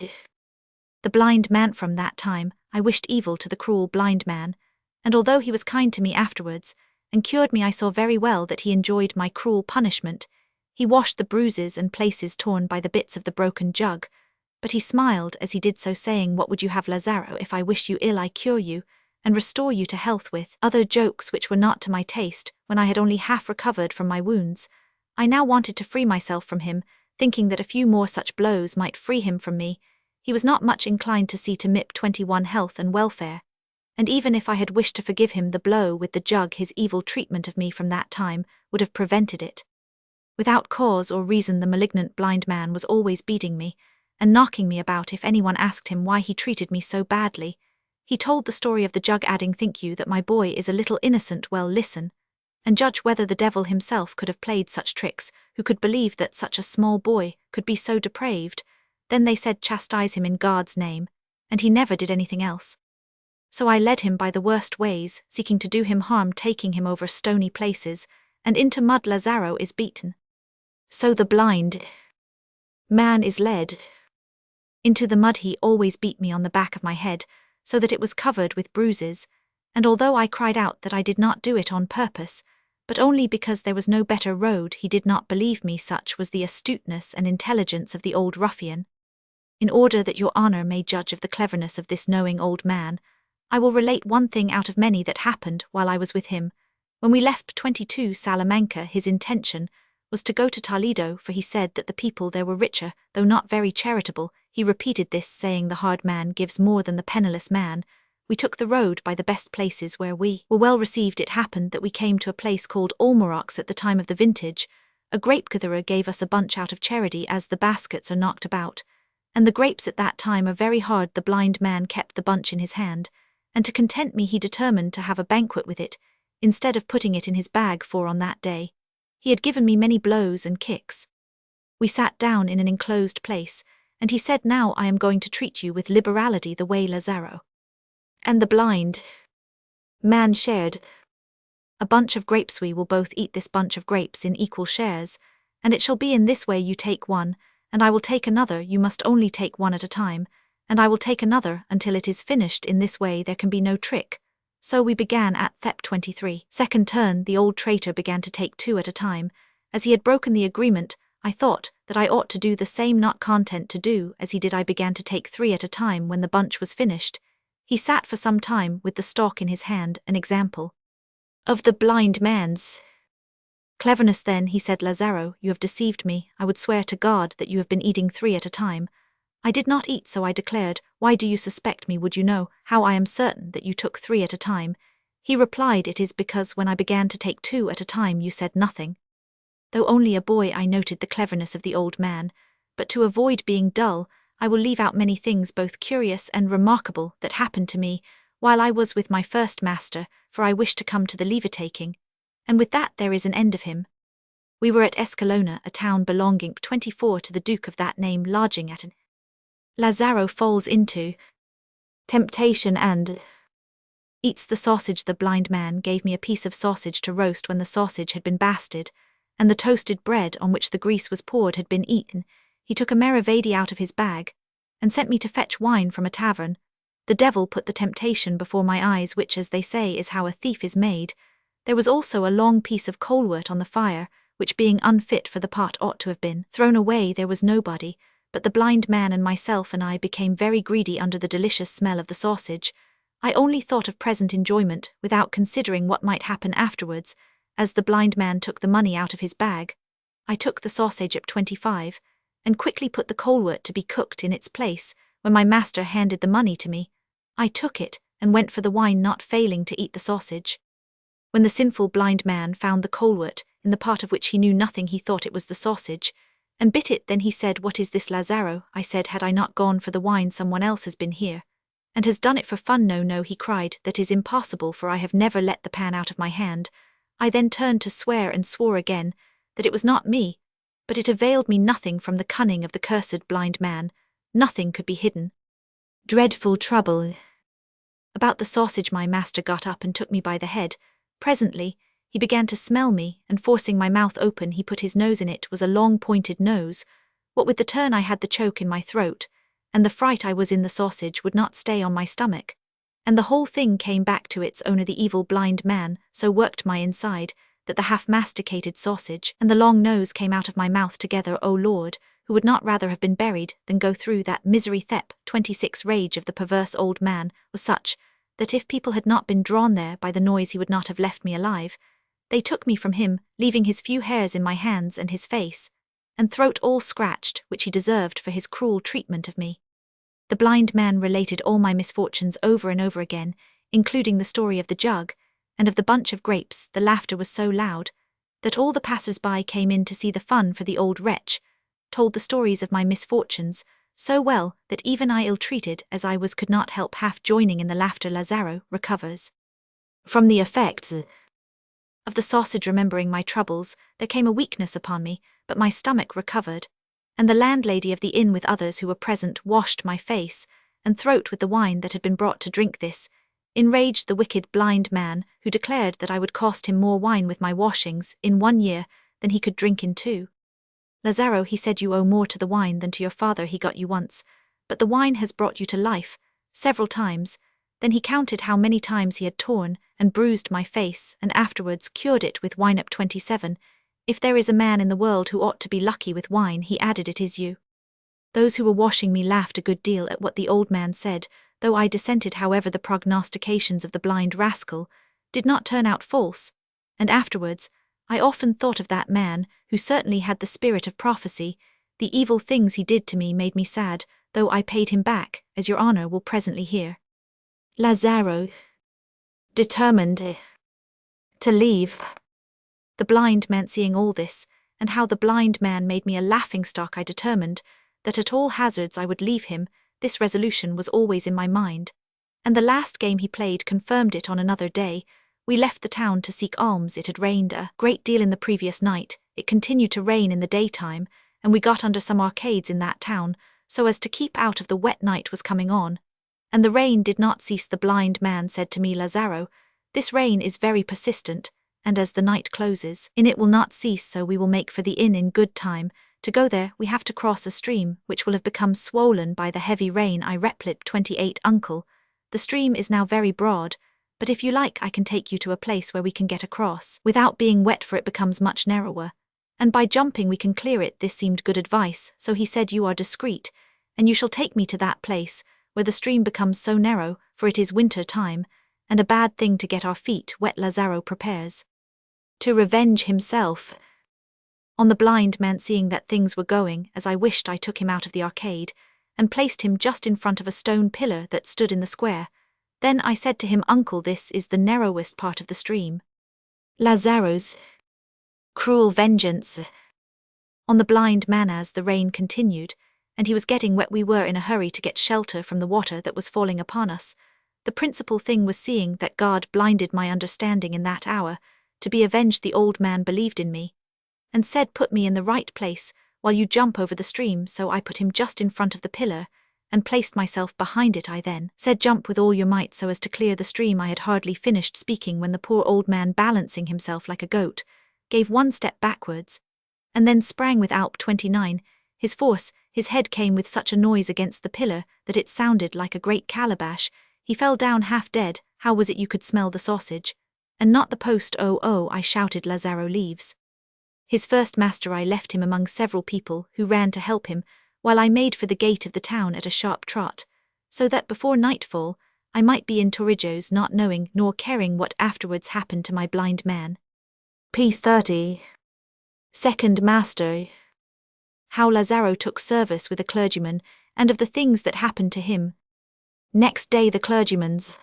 S1: the blind man. From that time I wished evil to the cruel blind man, and although he was kind to me afterwards, and cured me, I saw very well that he enjoyed my cruel punishment. He washed the bruises and places torn by the bits of the broken jug, but he smiled as he did so, saying, "What would you have, Lazaro? If I wish you ill, I cure you, and restore you to health," with other jokes which were not to my taste. When I had only half recovered from my wounds, I now wanted to free myself from him, thinking that a few more such blows might free him from me. He was not much inclined to see to MIP 21 health and welfare, and even if I had wished to forgive him the blow with the jug, his evil treatment of me from that time would have prevented it. Without cause or reason, the malignant blind man was always beating me and knocking me about. If anyone asked him why he treated me so badly, he told the story of the jug, adding, "Think you that my boy is a little innocent? Well, listen, and judge whether the devil himself could have played such tricks. Who could believe that such a small boy could be so depraved?" Then they said, "Chastise him in God's name," and he never did anything else. So I led him by the worst ways, seeking to do him harm, taking him over stony places, and into mud. Lazaro is beaten, so the blind man is led into the mud. He always beat me on the back of my head, so that it was covered with bruises, and although I cried out that I did not do it on purpose, but only because there was no better road, he did not believe me. Such was the astuteness and intelligence of the old ruffian. In order that your honor may judge of the cleverness of this knowing old man, I will relate one thing out of many that happened while I was with him. When we left 22 Salamanca, his intention was to go to Toledo, for he said that the people there were richer, though not very charitable. He repeated this, saying, "The hard man gives more than the penniless man." We took the road by the best places, where we were well received. It happened that we came to a place called Almorox at the time of the vintage. A grape gatherer gave us a bunch out of charity, as the baskets are knocked about, and the grapes at that time are very hard. The blind man kept the bunch in his hand, and to content me he determined to have a banquet with it, instead of putting it in his bag, for on that day he had given me many blows and kicks. We sat down in an enclosed place, and he said, "Now I am going to treat you with liberality, the way Lazaro and the blind man shared a bunch of grapes. We will both eat this bunch of grapes in equal shares, and it shall be in this way: you take one, and I will take another. You must only take one at a time, and I will take another until it is finished. In this way there can be no trick." So we began at Thep 23. Second turn, the old traitor began to take 2 at a time. As he had broken the agreement, I thought that I ought to do the same. Not content to do as he did, I began to take 3 at a time. When the bunch was finished, he sat for some time with the stalk in his hand, an example of the blind man's cleverness. Then he said, "Lazaro, you have deceived me. I would swear to God that you have been eating 3 at a time." I did not eat, so I declared, "Why do you suspect me? Would you know how I am certain that you took 3 at a time?" He replied, "It is because when I began to take 2 at a time you said nothing." Though only a boy, I noted the cleverness of the old man, but to avoid being dull, I will leave out many things both curious and remarkable that happened to me while I was with my first master, for I wish to come to the leave-taking, and with that there is an end of him. We were at Escalona, a town belonging 24 to the Duke of that name, lodging at an. Lazaro falls into temptation and eats the sausage. The blind man gave me a piece of sausage to roast when the sausage had been basted, and the toasted bread on which the grease was poured had been eaten. He took a meravedi out of his bag, and sent me to fetch wine from a tavern. The devil put the temptation before my eyes, which, as they say, is how a thief is made. There was also a long piece of coalwort on the fire, which being unfit for the pot ought to have been thrown away. There was nobody, but the blind man and myself, and I became very greedy under the delicious smell of the sausage. I only thought of present enjoyment, without considering what might happen afterwards. As the blind man took the money out of his bag, I took the sausage at 25, and quickly put the coalwort to be cooked in its place. When my master handed the money to me, I took it, and went for the wine, not failing to eat the sausage. When the sinful blind man found the coalwort, in the part of which he knew nothing, he thought it was the sausage, and bit it. Then he said, "What is this, Lazaro?" I said, "Had I not gone for the wine, someone else has been here, and has done it for fun." "No, no," he cried, "that is impossible, for I have never let the pan out of my hand." I then turned to swear, and swore again, that it was not me, but it availed me nothing from the cunning of the cursed blind man. Nothing could be hidden. Dreadful trouble. About the sausage, my master got up and took me by the head. Presently, he began to smell me, and forcing my mouth open, he put his nose in. It was a long pointed nose. What with the turn I had the choke in my throat, and the fright I was in, the sausage would not stay on my stomach, and the whole thing came back to its owner, the evil blind man, so worked my inside, that the half-masticated sausage and the long nose came out of my mouth together. O Lord, who would not rather have been buried than go through that misery? 26 Rage of the perverse old man was such, that if people had not been drawn there by the noise, he would not have left me alive. They took me from him, leaving his few hairs in my hands and his face and throat all scratched, which he deserved for his cruel treatment of me. The blind man related all my misfortunes over and over again, including the story of the jug and of the bunch of grapes. The laughter was so loud that all the passers-by came in to see the fun, for the old wretch told the stories of my misfortunes so well that even I, ill-treated as I was, could not help half joining in the laughter. Lazaro recovers from the effects of the sausage. Remembering my troubles, there came a weakness upon me, but my stomach recovered, and the landlady of the inn, with others who were present, washed my face and throat with the wine that had been brought to drink. This enraged the wicked blind man, who declared that I would cost him more wine with my washings in 1 year than he could drink in 2. "Lazaro," he said, "you owe more to the wine than to your father. He got you once, but the wine has brought you to life several times." Then he counted how many times he had torn and bruised my face, and afterwards cured it with wine. Up 27. "If there is a man in the world who ought to be lucky with wine," he added, "it is you." Those who were washing me laughed a good deal at what the old man said, though I dissented. However, the prognostications of the blind rascal did not turn out false, and afterwards I often thought of that man, who certainly had the spirit of prophecy. The evil things he did to me made me sad, though I paid him back, as your honor will presently hear. Lazaro determined to leave. The blind man, seeing all this, and how the blind man made me a laughing-stock, I determined that at all hazards I would leave him. This resolution was always in my mind, and the last game he played confirmed it. On another day, we left the town to seek alms. It had rained a great deal in the previous night. It continued to rain in the daytime, and we got under some arcades in that town, so as to keep out of the wet. Night was coming on, and the rain did not cease. The blind man said to me, "Lazaro, this rain is very persistent, and as the night closes in it will not cease, so we will make for the inn in good time. To go there, we have to cross a stream, which will have become swollen by the heavy rain." I replied, 28 Uncle, the stream is now very broad, but if you like I can take you to a place where we can get across without being wet, for it becomes much narrower, and by jumping we can clear it. This seemed good advice, so he said, "You are discreet, and you shall take me to that place where the stream becomes so narrow, for it is winter time, and a bad thing to get our feet wet." Lazaro prepares to revenge himself on the blind man. Seeing that things were going as I wished, I took him out of the arcade and placed him just in front of a stone pillar that stood in the square. Then I said to him, "Uncle, this is the narrowest part of the stream." Lazaro's cruel vengeance on the blind man. As the rain continued, and he was getting wet, we were in a hurry to get shelter from the water that was falling upon us. The principal thing was seeing that God blinded my understanding in that hour. To be avenged, the old man believed in me, and said put me in the right place while you jump over the stream, so I put him just in front of the pillar, and placed myself behind it. I then said jump with all your might so as to clear the stream. I had hardly finished speaking when the poor old man, balancing himself like a goat, gave one step backwards, and then sprang with Alp 29, his force. His head came with such a noise against the pillar that it sounded like a great calabash. He fell down half dead. How was it you could smell the sausage, and not the post? Oh, oh, I shouted. Lazaro leaves his first master. I left him among several people who ran to help him, while I made for the gate of the town at a sharp trot, so that before nightfall I might be in Torrijos, not knowing nor caring what afterwards happened to my blind man. P30. Second Master. How Lazaro took service with a clergyman, and of the things that happened to him. Next day the clergyman's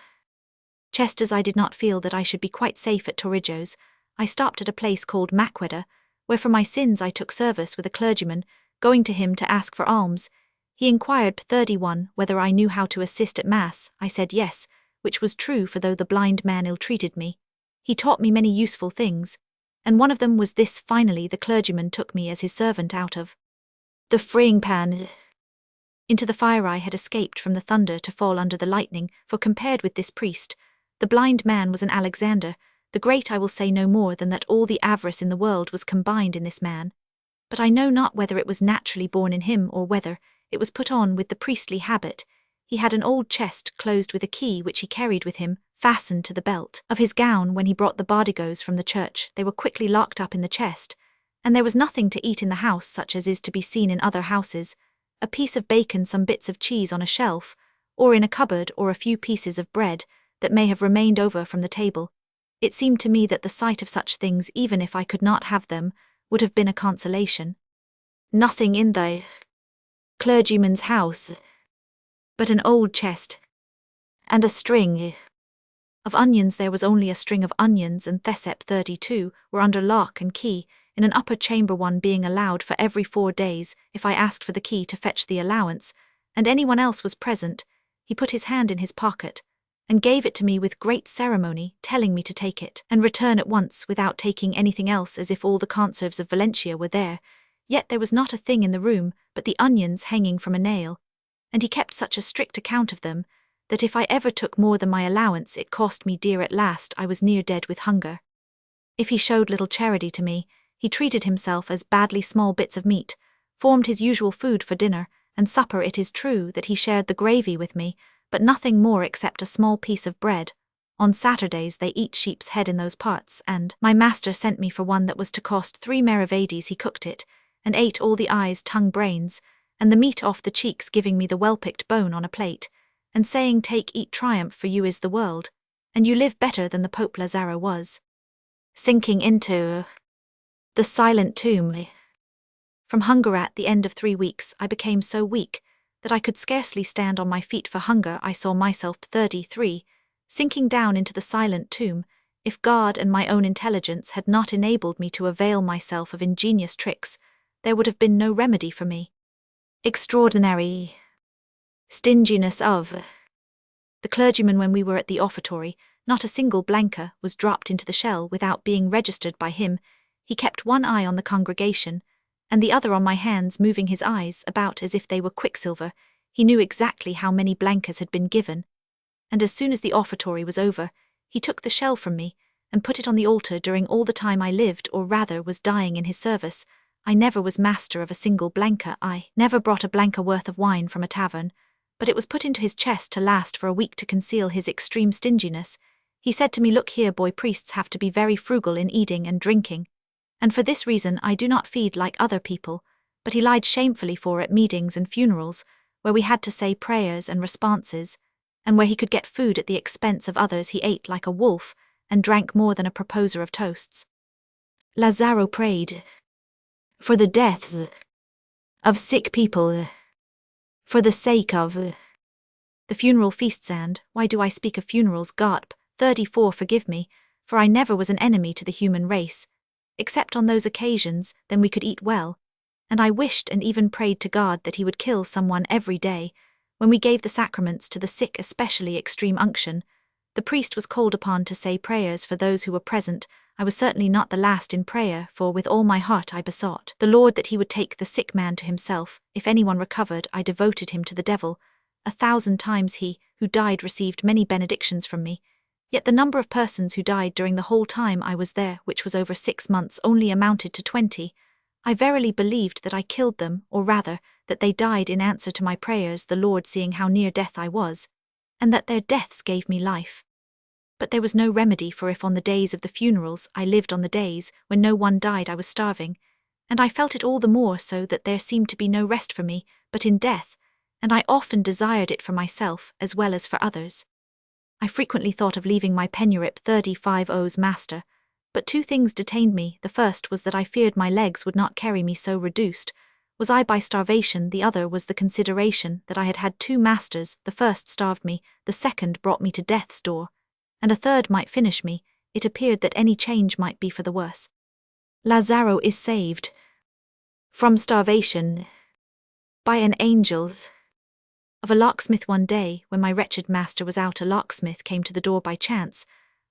S1: chest. As I did not feel that I should be quite safe at Torrijos, I stopped at a place called Maqueda, where for my sins I took service with a clergyman. Going to him to ask for alms, he inquired 31 whether I knew how to assist at Mass. I said yes, which was true, for though the blind man ill-treated me, he taught me many useful things, and one of them was this. Finally the clergyman took me as his servant out of the frying pan into the fire. I had escaped from the thunder to fall under the lightning, for compared with this priest, the blind man was an Alexander the Great. I will say no more than that all the avarice in the world was combined in this man, but I know not whether it was naturally born in him or whether it was put on with the priestly habit. He had an old chest closed with a key which he carried with him, fastened to the belt of his gown. When he brought the bardigos from the church, they were quickly locked up in the chest, and there was nothing to eat in the house such as is to be seen in other houses, a piece of bacon, some bits of cheese on a shelf, or in a cupboard, or a few pieces of bread that may have remained over from the table. It seemed to me that the sight of such things, even if I could not have them, would have been a consolation. Nothing in the clergyman's house but an old chest and a string of onions. There was only a string of onions, and Thesep 32 were under lock and key in an upper chamber, one being allowed for every 4 days. If I asked for the key to fetch the allowance, and anyone else was present, he put his hand in his pocket and gave it to me with great ceremony, telling me to take it and return at once without taking anything else, as if all the conserves of Valencia were there. Yet there was not a thing in the room but the onions hanging from a nail, and he kept such a strict account of them that if I ever took more than my allowance it cost me dear. At last I was near dead with hunger. If he showed little charity to me, he treated himself as badly. Small bits of meat formed his usual food for dinner and supper. It is true that he shared the gravy with me, but nothing more except a small piece of bread. On Saturdays they eat sheep's head in those parts, and my master sent me for one that was to cost 3 maravedis. He cooked it, and ate all the eyes, tongue, brains, and the meat off the cheeks, giving me the well-picked bone on a plate, and saying, take, eat, triumph, for you is the world, and you live better than the Pope. Lazaro was sinking into the silent tomb. From hunger at the end of 3 weeks I became so weak that I could scarcely stand on my feet for hunger. I saw myself 33, sinking down into the silent tomb. If God and my own intelligence had not enabled me to avail myself of ingenious tricks, there would have been no remedy for me. Extraordinary stinginess of the clergyman. When we were at the offertory, not a single blanca was dropped into the shell without being registered by him. He kept one eye on the congregation, and the other on my hands, moving his eyes about as if they were quicksilver. He knew exactly how many blancas had been given, and as soon as the offertory was over, he took the shell from me and put it on the altar. During all the time I lived, or rather was dying in his service, I never was master of a single blanca. I never brought a blanca worth of wine from a tavern, but it was put into his chest to last for a week to conceal his extreme stinginess. He said to me, look here, boy, priests have to be very frugal in eating and drinking, and for this reason I do not feed like other people. But he lied shamefully, for at meetings and funerals, where we had to say prayers and responses, and where he could get food at the expense of others, he ate like a wolf and drank more than a proposer of toasts. Lazaro prayed for the deaths of sick people, for the sake of the funeral feasts. And why do I speak of funerals? Garp 34. Forgive me, for I never was an enemy to the human race, except on those occasions. Then we could eat well, and I wished and even prayed to God that he would kill someone every day. When we gave the sacraments to the sick, especially extreme unction, the priest was called upon to say prayers for those who were present. I was certainly not the last in prayer, for with all my heart I besought the Lord that he would take the sick man to himself. If anyone recovered, I devoted him to the devil. 1,000 times he, who died, received many benedictions from me. Yet the number of persons who died during the whole time I was there, which was over 6 months, only amounted to 20. I verily believed that I killed them, or rather, that they died in answer to my prayers, the Lord seeing how near death I was, and that their deaths gave me life. But there was no remedy, for if on the days of the funerals I lived on the days when no one died, I was starving, and I felt it all the more so that there seemed to be no rest for me but in death, and I often desired it for myself as well as for others. I frequently thought of leaving my penurip 35's master, but 2 things detained me. The first was that I feared my legs would not carry me, so reduced was I by starvation. The other was the consideration that I had had 2 masters. The first starved me, the second brought me to death's door, and a third might finish me. It appeared that any change might be for the worse. Lazaro is saved from starvation by an angel of a locksmith. One day, when my wretched master was out, a locksmith came to the door by chance.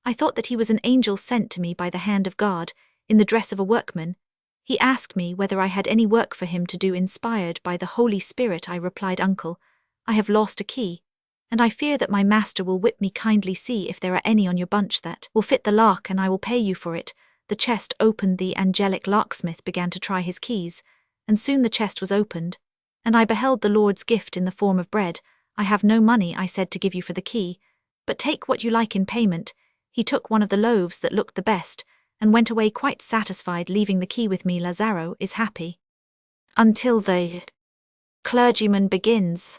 S1: I thought that he was an angel sent to me by the hand of God, in the dress of a workman. He asked me whether I had any work for him to do inspired by the Holy Spirit. I replied, "Uncle, I have lost a key, and I fear that my master will whip me. Kindly see if there are any on your bunch that will fit the lock, and I will pay you for it." The chest opened. The angelic locksmith began to try his keys, and soon the chest was opened, and I beheld the Lord's gift in the form of bread. "I have no money," I said, "to give you for the key, but take what you like in payment." He took one of the loaves that looked the best, and went away quite satisfied, leaving the key with me. Lazaro is happy until the clergyman begins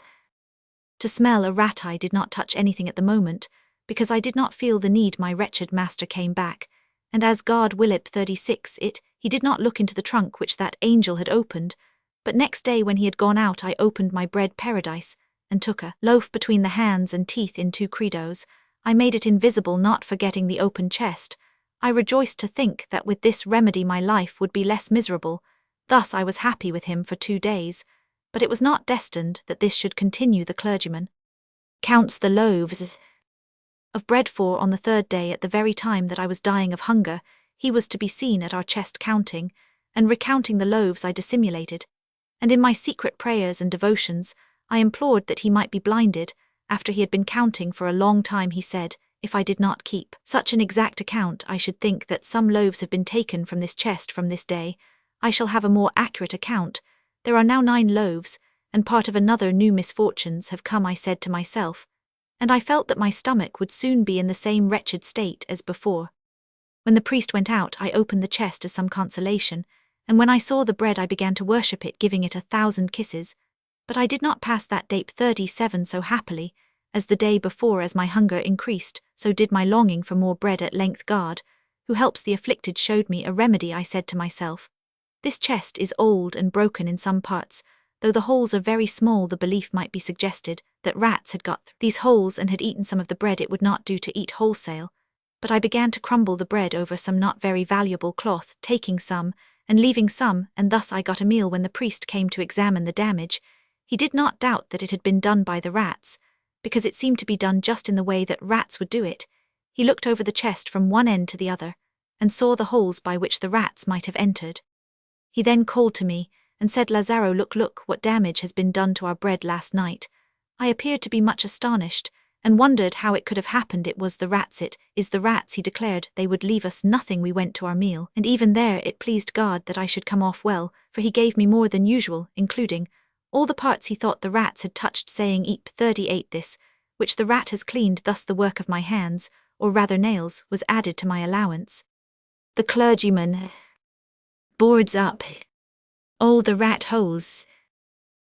S1: to smell a rat. I did not touch anything at the moment, because I did not feel the need. My wretched master came back, and as God willed 36 he did not look into the trunk which that angel had opened, but next day when he had gone out, I opened my bread paradise, and took a loaf between the hands and teeth in 2 credos. I made it invisible, not forgetting the open chest. I rejoiced to think that with this remedy my life would be less miserable. Thus I was happy with him for 2 days, but it was not destined that this should continue. The clergyman counts the loaves of bread, for on the 3rd day, at the very time that I was dying of hunger, he was to be seen at our chest counting and recounting the loaves. I dissimulated, and in my secret prayers and devotions I implored that he might be blinded. After he had been counting for a long time, he said, "If I did not keep such an exact account, I should think that some loaves have been taken from this chest. From this day I shall have a more accurate account. There are now 9 loaves, and part of another new misfortunes have come," I said to myself, and I felt that my stomach would soon be in the same wretched state as before. When the priest went out, I opened the chest as some consolation, and when I saw the bread I began to worship it, giving it 1,000 kisses. But I did not pass that day 37 so happily as the day before. As my hunger increased, so did my longing for more bread. At length God, who helps the afflicted, showed me a remedy. I said to myself, "This chest is old and broken in some parts. Though the holes are very small, the belief might be suggested that rats had got these holes and had eaten some of the bread. It would not do to eat wholesale, but I began to crumble the bread over some not very valuable cloth, taking some and leaving some, and thus I got a meal. When the priest came to examine the damage, he did not doubt that it had been done by the rats, because it seemed to be done just in the way that rats would do it. He looked over the chest from one end to the other, and saw the holes by which the rats might have entered. He then called to me, and said, "Lazaro, look, what damage has been done to our bread last night." I appeared to be much astonished, and wondered how it could have happened. "It was the rats, it is the rats," he declared. "They would leave us nothing." We went to our meal, and even there it pleased God that I should come off well, for he gave me more than usual, including all the parts he thought the rats had touched, saying, "Eat 38 this, which the rat has cleaned." Thus the work of my hands, or rather nails, was added to my allowance. The clergyman boards up all the rat holes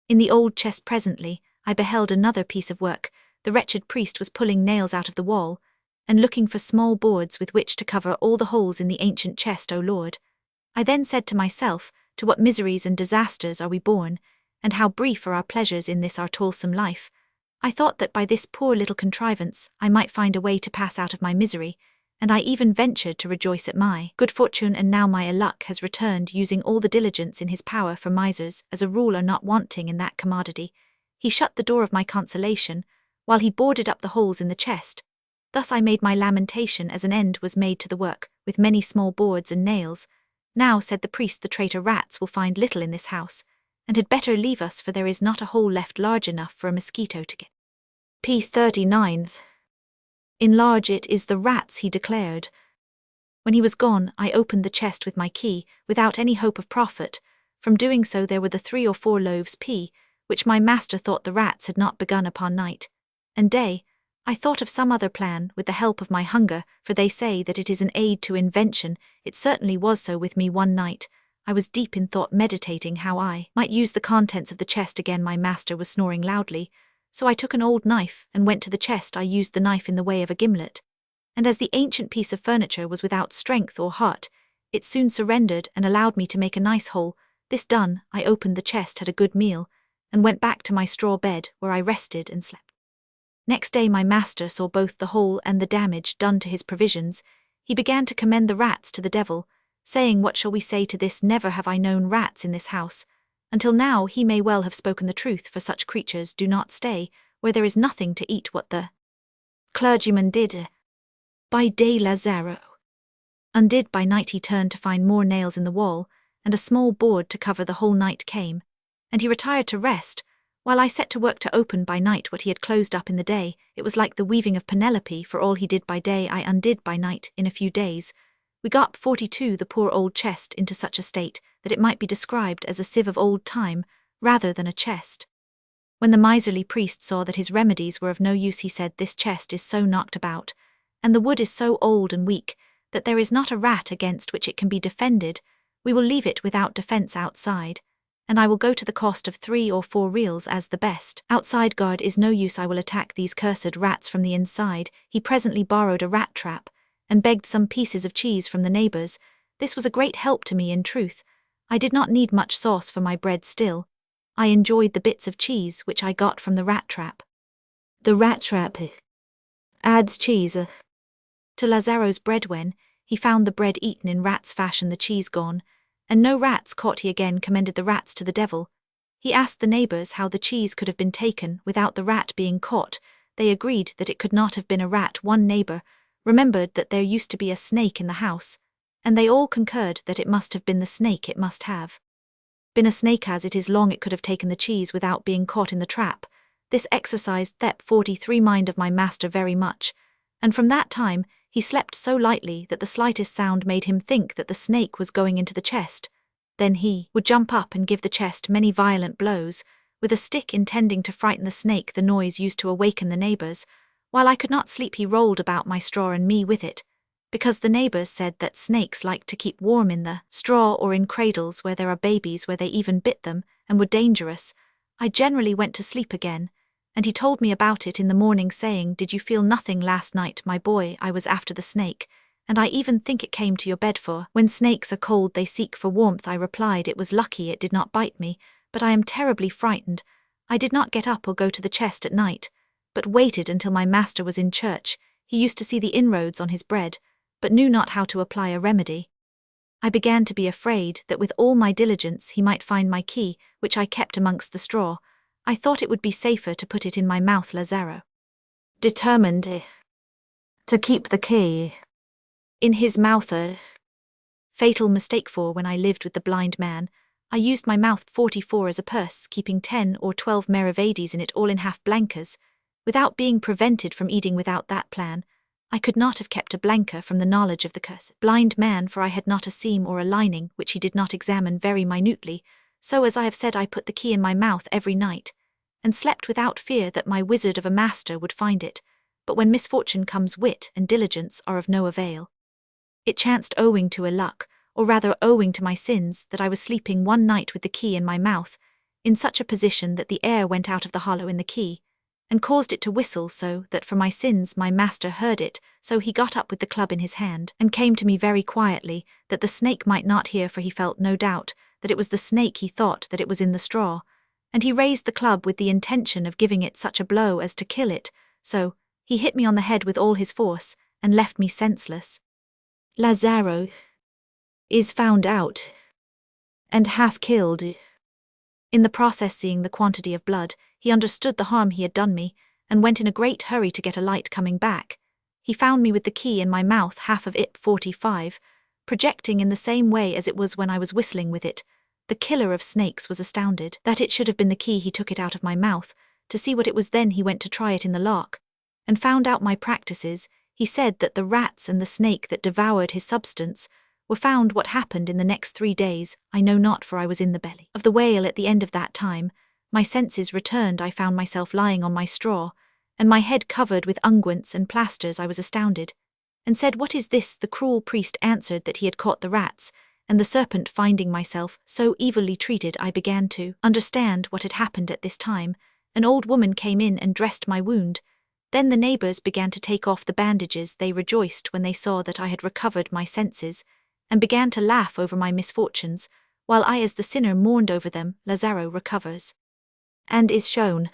S1: in the old chest. Presently I beheld another piece of work. The wretched priest was pulling nails out of the wall, and looking for small boards with which to cover all the holes in the ancient chest. O Lord! I then said to myself, to what miseries and disasters are we born, and how brief are our pleasures in this our toilsome life. I thought that by this poor little contrivance I might find a way to pass out of my misery, and I even ventured to rejoice at my good fortune. And now my luck has returned, using all the diligence in his power, for misers as a rule are not wanting in that commodity. He shut the door of my consolation, while he boarded up the holes in the chest. Thus I made my lamentation as an end was made to the work, with many small boards and nails. Now, said the priest, the traitor rats will find little in this house, and had better leave us, for there is not a hole left large enough for a mosquito to get. P39. Enlarge it is the rats, he declared. When he was gone, I opened the chest with my key, without any hope of profit. From doing so there were the 3 or 4 loaves P, which my master thought the rats had not begun upon night and day. I thought of some other plan, with the help of my hunger, for they say that it is an aid to invention. It certainly was so with me one night. I was deep in thought, meditating how I might use the contents of the chest again. My master was snoring loudly, so I took an old knife and went to the chest. I used the knife in the way of a gimlet, and as the ancient piece of furniture was without strength or heart, it soon surrendered and allowed me to make a nice hole. This done, I opened the chest, had a good meal, and went back to my straw bed, where I rested and slept. Next day my master saw both the hole and the damage done to his provisions. He began to commend the rats to the devil, saying, "What shall we say to this? Never have I known rats in this house." Until now he may well have spoken the truth, for such creatures do not stay where there is nothing to eat. What the clergyman did by day, Lazaro undid by night. He turned to find more nails in the wall, and a small board to cover the whole night came, and he retired to rest, while I set to work to open by night what he had closed up in the day. It was like the weaving of Penelope, for all he did by day I undid by night in a few days. We got 42 the poor old chest into such a state that it might be described as a sieve of old time, rather than a chest. When the miserly priest saw that his remedies were of no use, he said, "This chest is so knocked about, and the wood is so old and weak, that there is not a rat against which it can be defended. We will leave it without defence outside, and I will go to the cost of 3 or 4 reals as the best. Outside guard is no use. I will attack these cursed rats from the inside." He presently borrowed a rat trap, and begged some pieces of cheese from the neighbours. This was a great help to me, in truth. I did not need much sauce for my bread still. I enjoyed the bits of cheese which I got from the rat trap. The rat trap adds cheese to Lazaro's bread. When he found the bread eaten in rat's fashion, the cheese gone, and no rats caught, he again commended the rats to the devil. He asked the neighbours how the cheese could have been taken without the rat being caught. They agreed that it could not have been a rat. One neighbour remembered that there used to be a snake in the house, and they all concurred that it must have been the snake. It must have been a snake, as it is long it could have taken the cheese without being caught in the trap. This exercised Thep 43 mind of my master very much, and from that time he slept so lightly that the slightest sound made him think that the snake was going into the chest. Then he would jump up and give the chest many violent blows with a stick, intending to frighten the snake. The noise used to awaken the neighbours. While I could not sleep, he rolled about my straw and me with it, because the neighbours said that snakes like to keep warm in the straw or in cradles where there are babies, where they even bit them and were dangerous. I generally went to sleep again, and he told me about it in the morning, saying, "Did you feel nothing last night, my boy? I was after the snake, and I even think it came to your bed, for when snakes are cold they seek for warmth." I replied it was lucky it did not bite me, but I am terribly frightened. I did not get up or go to the chest at night, but waited until my master was in church. He used to see the inroads on his bread, but knew not how to apply a remedy. I began to be afraid that with all my diligence he might find my key, which I kept amongst the straw. I thought it would be safer to put it in my mouth. Lazaro determined to keep the key in his mouth. A fatal mistake, for when I lived with the blind man, I used my mouth 44 as a purse, keeping 10 or 12 meravades in it, all in half blancas. Without being prevented from eating without that plan, I could not have kept a blanca from the knowledge of the cursed blind man, for I had not a seam or a lining which he did not examine very minutely. So, as I have said, I put the key in my mouth every night, and slept without fear that my wizard of a master would find it. But when misfortune comes, wit and diligence are of no avail. It chanced, owing to a luck, or rather owing to my sins, that I was sleeping one night with the key in my mouth, in such a position that the air went out of the hollow in the key, and caused it to whistle, so that for my sins my master heard it. So he got up with the club in his hand, and came to me very quietly, that the snake might not hear, for he felt no doubt that it was the snake. He thought that it was in the straw, and he raised the club with the intention of giving it such a blow as to kill it. So he hit me on the head with all his force, and left me senseless. Lazaro is found out and half killed. In the process, seeing the quantity of blood, he understood the harm he had done me, and went in a great hurry to get a light. Coming back, He found me with the key in my mouth, half of it 45, projecting in the same way as it was when I was whistling with it. The killer of snakes was astounded that it should have been the key. He took it out of my mouth. To see what it was, then he went to try it in the lock, and found out my practices. He said that the rats and the snake that devoured his substance were found. What happened in the next 3 days, I know not, for I was in the belly of the whale at the end of that time. My senses returned. I found myself lying on my straw, and my head covered with unguents and plasters. I was astounded, and said, "What is this?" The cruel priest answered that he had caught the rats and the serpent. Finding myself so evilly treated, I began to understand what had happened. At this time, an old woman came in and dressed my wound. Then the neighbors began to take off the bandages. They rejoiced when they saw that I had recovered my senses, and began to laugh over my misfortunes, while I as the sinner mourned over them. Lazaro recovers and is shown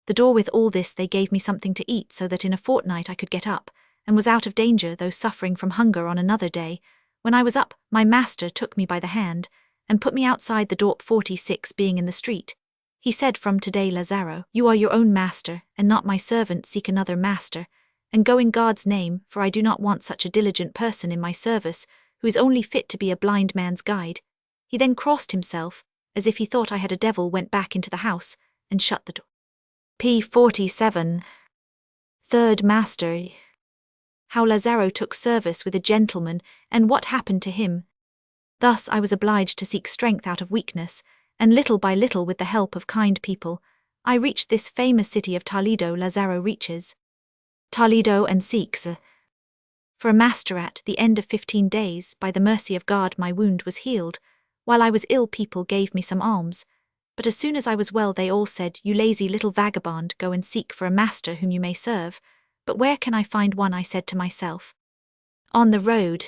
S1: the door. With all this, they gave me something to eat, so that in a fortnight I could get up, and was out of danger, though suffering from hunger. On another day, when I was up, my master took me by the hand, and put me outside the door. 46 Being in the street, he said, "From today, Lazaro, you are your own master, and not my servant. Seek another master, and go in God's name, for I do not want such a diligent person in my service, who is only fit to be a blind man's guide." He then crossed himself, as if he thought I had a devil, went back into the house, and shut the door. P47. Third Master. How Lazaro took service with a gentleman, and what happened to him. Thus I was obliged to seek strength out of weakness, and little by little, with the help of kind people, I reached this famous city of Toledo. Lazaro reaches Toledo and seeks for a master. At the end of 15 days, by the mercy of God, my wound was healed. While I was ill, people gave me some alms, but as soon as I was well, they all said, "You lazy little vagabond, go and seek for a master whom you may serve." But where can I find one? I said to myself. On the road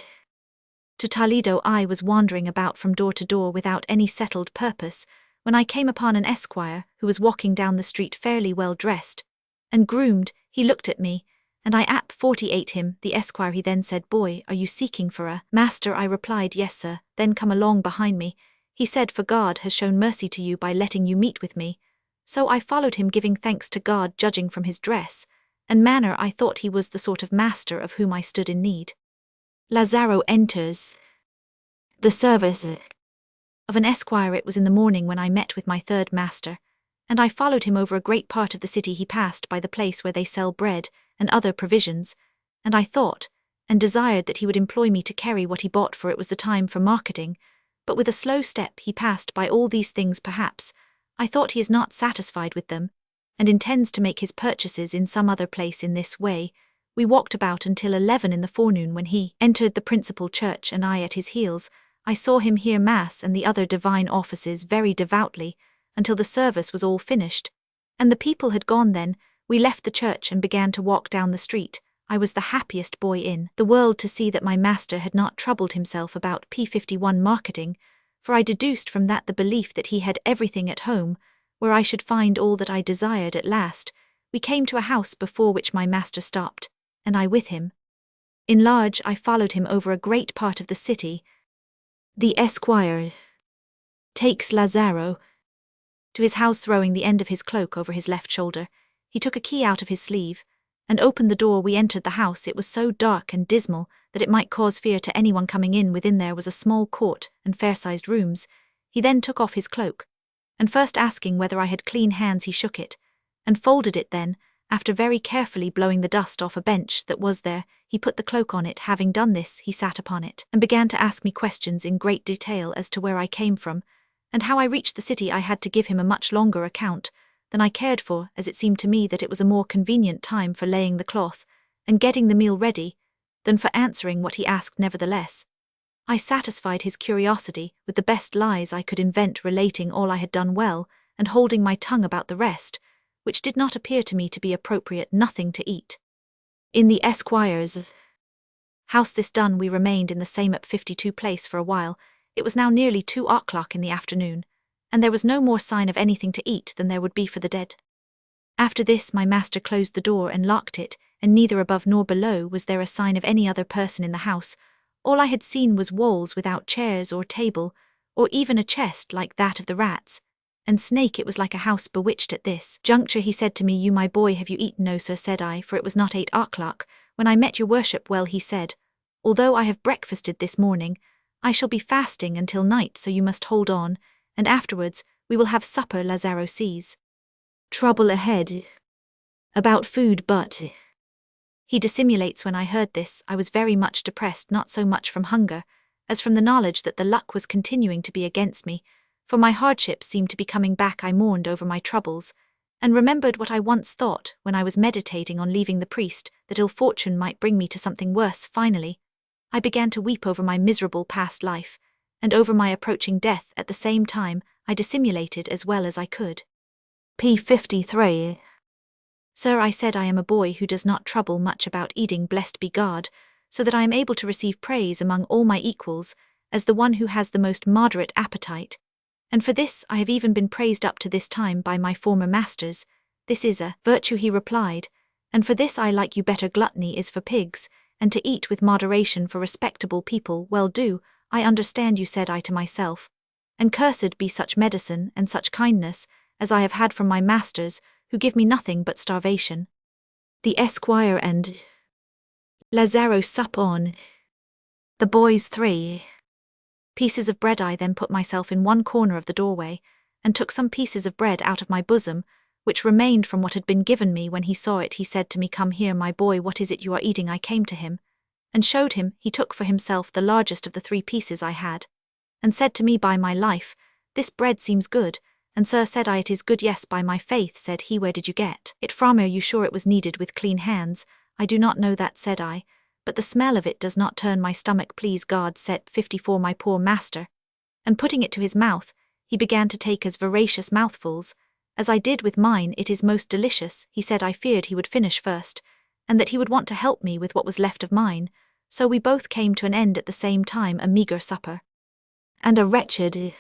S1: to Toledo I was wandering about from door to door without any settled purpose, when I came upon an esquire who was walking down the street fairly well dressed and groomed. He looked at me, and I 48 him. The esquire, he then said, "Boy, are you seeking for a master?" I replied, "Yes, sir." "Then come along behind me," he said, "for God has shown mercy to you by letting you meet with me." So I followed him, giving thanks to God. Judging from his dress and manner, I thought he was the sort of master of whom I stood in need. Lazaro enters the service of an esquire. It was in the morning when I met with my third master, and I followed him over a great part of the city. He passed by the place where they sell bread and other provisions, and I thought and desired that he would employ me to carry what he bought, for it was the time for marketing. But with a slow step he passed by all these things. Perhaps I thought he is not satisfied with them, and intends to make his purchases in some other place. In this way we walked about until 11 in the forenoon, when he entered the principal church, and I at his heels. I saw him hear Mass and the other divine offices very devoutly, until the service was all finished, and the people had gone. Then we left the church and began to walk down the street. I was the happiest boy in the world to see that my master had not troubled himself about P51 marketing, for I deduced from that the belief that he had everything at home, where I should find all that I desired. At last we came to a house before which my master stopped, and I with him. In large, I followed him over a great part of the city. The esquire takes Lazaro to his house, throwing the end of his cloak over his left shoulder. He took a key out of his sleeve and opened the door. We entered the house. It was so dark and dismal that it might cause fear to anyone coming in. Within there was a small court and fair-sized rooms. He then took off his cloak, and first asking whether I had clean hands, he shook it and folded it. Then, after very carefully blowing the dust off a bench that was there, he put the cloak on it. Having done this, he sat upon it and began to ask me questions in great detail as to where I came from, and how I reached the city. I had to give him a much longer account than I cared for, as it seemed to me that it was a more convenient time for laying the cloth and getting the meal ready than for answering what he asked. Nevertheless, I satisfied his curiosity with the best lies I could invent, relating all I had done well, and holding my tongue about the rest, which did not appear to me to be appropriate. Nothing to eat in the esquire's house. This done, we remained in the same at 52 place for a while. It was now nearly 2 o'clock in the afternoon, and there was no more sign of anything to eat than there would be for the dead. After this my master closed the door and locked it, and neither above nor below was there a sign of any other person in the house. All I had seen was walls without chairs or table, or even a chest like that of the rats and snake. It was like a house bewitched. At this juncture he said to me, "You, my boy, have you eaten?" "No, sir," said I, for it was not 8 o'clock when I met your worship well he said, although I have breakfasted this morning, I shall be fasting until night, so you must hold on, and afterwards we will have supper. Lazaro sees trouble ahead about food, but he dissimulates. When I heard this, I was very much depressed, not so much from hunger, as from the knowledge that the luck was continuing to be against me, for my hardships seemed to be coming back. I mourned over my troubles, and remembered what I once thought when I was meditating on leaving the priest, that ill fortune might bring me to something worse. Finally, I began to weep over my miserable past life, and over my approaching death. At the same time, I dissimulated as well as I could. P53. Sir, I said, I am a boy who does not trouble much about eating, blessed be God, so that I am able to receive praise among all my equals, as the one who has the most moderate appetite. And for this I have even been praised up to this time by my former masters. This is a virtue, he replied, and for this I like you better. Gluttony is for pigs, and to eat with moderation for respectable people. Well do, I understand you, said I to myself, and cursed be such medicine and such kindness as I have had from my masters, who give me nothing but starvation. The Esquire and Lazaro sup on the boys 3 pieces of bread. I then put myself in one corner of the doorway, and took some pieces of bread out of my bosom, which remained from what had been given me. When he saw it, he said to me, Come here, my boy, what is it you are eating? I came to him, and showed him. He took for himself the largest of the 3 pieces I had, and said to me, By my life, this bread seems good. And sir, said I, It is good. Yes, by my faith, said he, Where did you get it from? Are you sure it was kneaded with clean hands? I do not know that, said I, but the smell of it does not turn my stomach. Please God, said 54, my poor master. And putting it to his mouth, he began to take as voracious mouthfuls as I did with mine. It is most delicious, he said. I feared he would finish first, and that he would want to help me with what was left of mine, so we both came to an end at the same time, a meagre supper and a wretched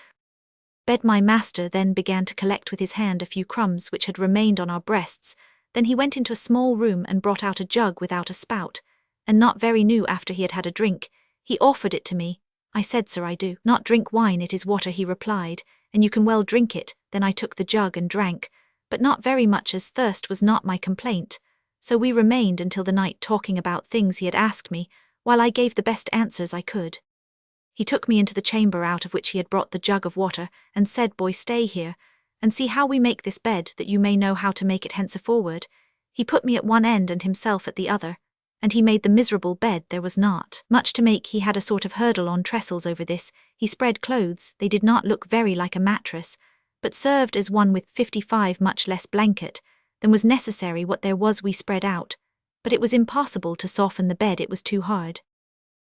S1: bed. My master then began to collect with his hand a few crumbs which had remained on our breasts. Then he went into a small room and brought out a jug without a spout, and not very new. After he had had a drink, he offered it to me. I said, Sir, I do not drink wine, it is water, he replied, and you can well drink it. Then I took the jug and drank, but not very much, as thirst was not my complaint. So we remained until the night, talking about things he had asked me, while I gave the best answers I could. He took me into the chamber out of which he had brought the jug of water, and said, Boy, stay here, and see how we make this bed, that you may know how to make it henceforward. He put me at one end and himself at the other, and he made the miserable bed. There was not much to make. He had a sort of hurdle on trestles over this. He spread clothes. They did not look very like a mattress, but served as one with 55 much less blanket than was necessary. What there was we spread out, but it was impossible to soften the bed, it was too hard.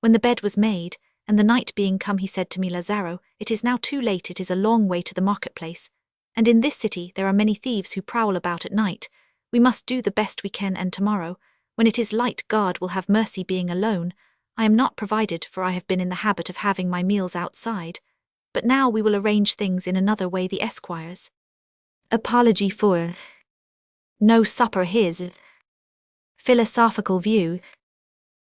S1: When the bed was made, and the night being come, he said to me, Lazaro, it is now too late. It is a long way to the marketplace, and in this city there are many thieves who prowl about at night. We must do the best we can, and tomorrow, when it is light, God will have mercy. Being alone, I am not provided, for I have been in the habit of having my meals outside, but now we will arrange things in another way. The Esquire's apology for no supper. His philosophical view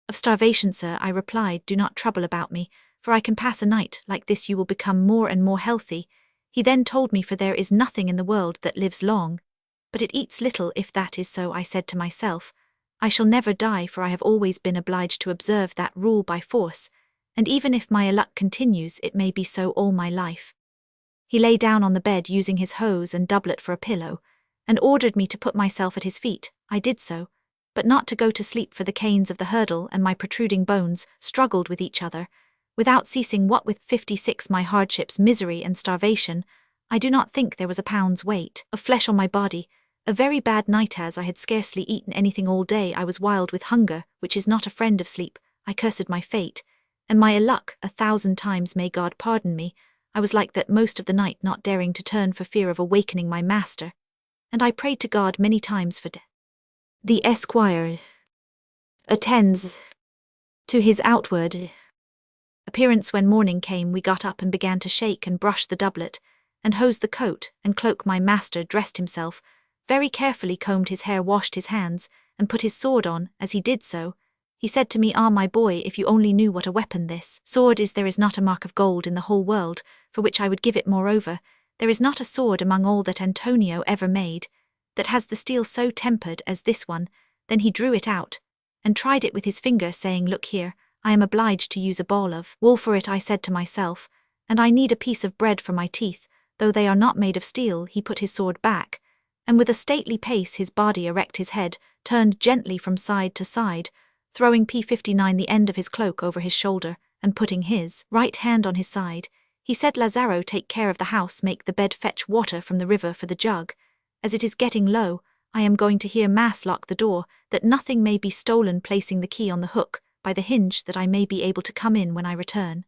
S1: of starvation. Sir, I replied, do not trouble about me, for I can pass a night like this. You will become more and more healthy. He then told me, for there is nothing in the world that lives long, but it eats little. If that is so, I said to myself, I shall never die, for I have always been obliged to observe that rule by force, and even if my luck continues, it may be so all my life. He lay down on the bed, using his hose and doublet for a pillow, and ordered me to put myself at his feet. I did so, but not to go to sleep, for the canes of the hurdle and my protruding bones struggled with each other, without ceasing. What with 56 my hardships, misery, and starvation, I do not think there was a pound's weight of flesh on my body. A very bad night, as I had scarcely eaten anything all day. I was wild with hunger, which is not a friend of sleep. I cursed my fate, and my luck 1,000 times. May God pardon me. I was like that most of the night, not daring to turn for fear of awakening my master, and I prayed to God many times for death. The Esquire attends to his outward appearance. When morning came, we got up and began to shake and brush the doublet, and hose the coat and cloak. My master dressed himself very carefully, combed his hair, washed his hands, and put his sword on. As he did so, he said to me, Ah, my boy, if you only knew what a weapon this sword is. There is not a mark of gold in the whole world for which I would give it. Moreover, there is not a sword among all that Antonio ever made that has the steel so tempered as this one. Then he drew it out, and tried it with his finger, saying, "Look here, I am obliged to use a ball of wool for it," I said to myself, "and I need a piece of bread for my teeth, though they are not made of steel." He put his sword back, and with a stately pace, his body erect, his head turned gently from side to side, throwing P59 the end of his cloak over his shoulder, and putting his right hand on his side, he said, "Lazaro, take care of the house, make the bed, fetch water from the river for the jug. As it is getting low, I am going to hear mass, lock the door, that nothing may be stolen, placing the key on the hook by the hinge, that I may be able to come in when I return."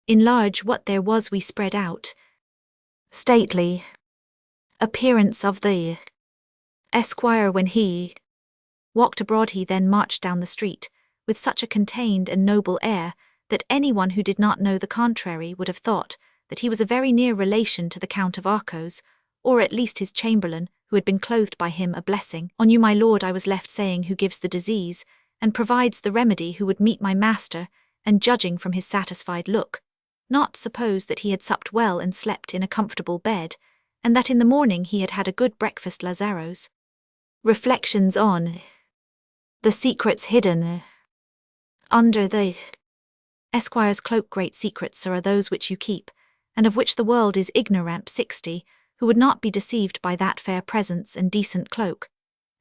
S1: In large what there was we spread out. Stately appearance of the Esquire when he walked abroad, he then marched down the street, with such a contained and noble air, that anyone who did not know the contrary would have thought that he was a very near relation to the Count of Arcos, or at least his chamberlain, who had been clothed by him. "A blessing on you, my lord," I was left saying, "who gives the disease, and provides the remedy, who would meet my master, and judging from his satisfied look, not suppose that he had supped well and slept in a comfortable bed, and that in the morning he had had a good breakfast." Lazaro's reflections on the secrets hidden under the Esquire's cloak. Great secrets, sir, are those which you keep, and of which the world is ignorant. 60, who would not be deceived by that fair presence and decent cloak,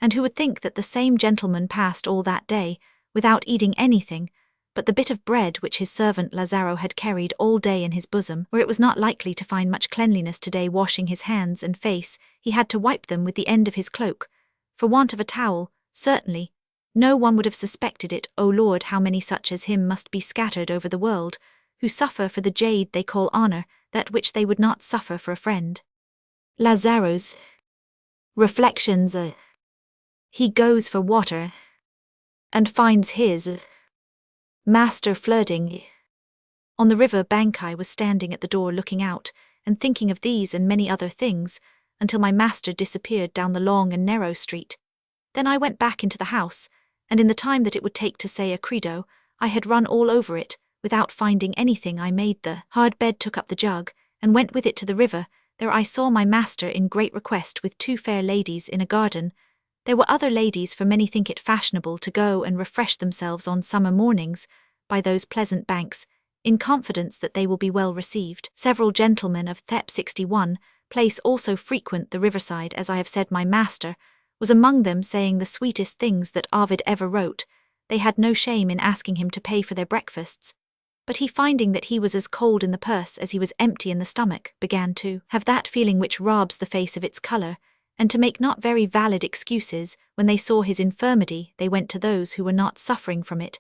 S1: and who would think that the same gentleman passed all that day without eating anything but the bit of bread which his servant Lazaro had carried all day in his bosom, where it was not likely to find much cleanliness today. Washing his hands and face, he had to wipe them with the end of his cloak, for want of a towel. Certainly no one would have suspected it. O Lord, how many such as him must be scattered over the world, who suffer for the jade they call honor, that which they would not suffer for a friend. Lazaro's reflections. He goes for water, and finds his master flirting on the river bank. I was standing at the door looking out, and thinking of these and many other things, until my master disappeared down the long and narrow street. Then I went back into the house, and in the time that it would take to say a credo, I had run all over it, without finding anything. I made the hard bed, took up the jug, and went with it to the river. There I saw my master in great request with two fair ladies in a garden. There were other ladies, for many think it fashionable to go and refresh themselves on summer mornings by those pleasant banks, in confidence that they will be well received. Several gentlemen of Thep 61 place also frequent the riverside. As I have said, my master was among them, saying the sweetest things that Ovid ever wrote. They had no shame in asking him to pay for their breakfasts, but he, finding that he was as cold in the purse as he was empty in the stomach, began to have that feeling which robs the face of its colour, and to make not very valid excuses. When they saw his infirmity, they went to those who were not suffering from it.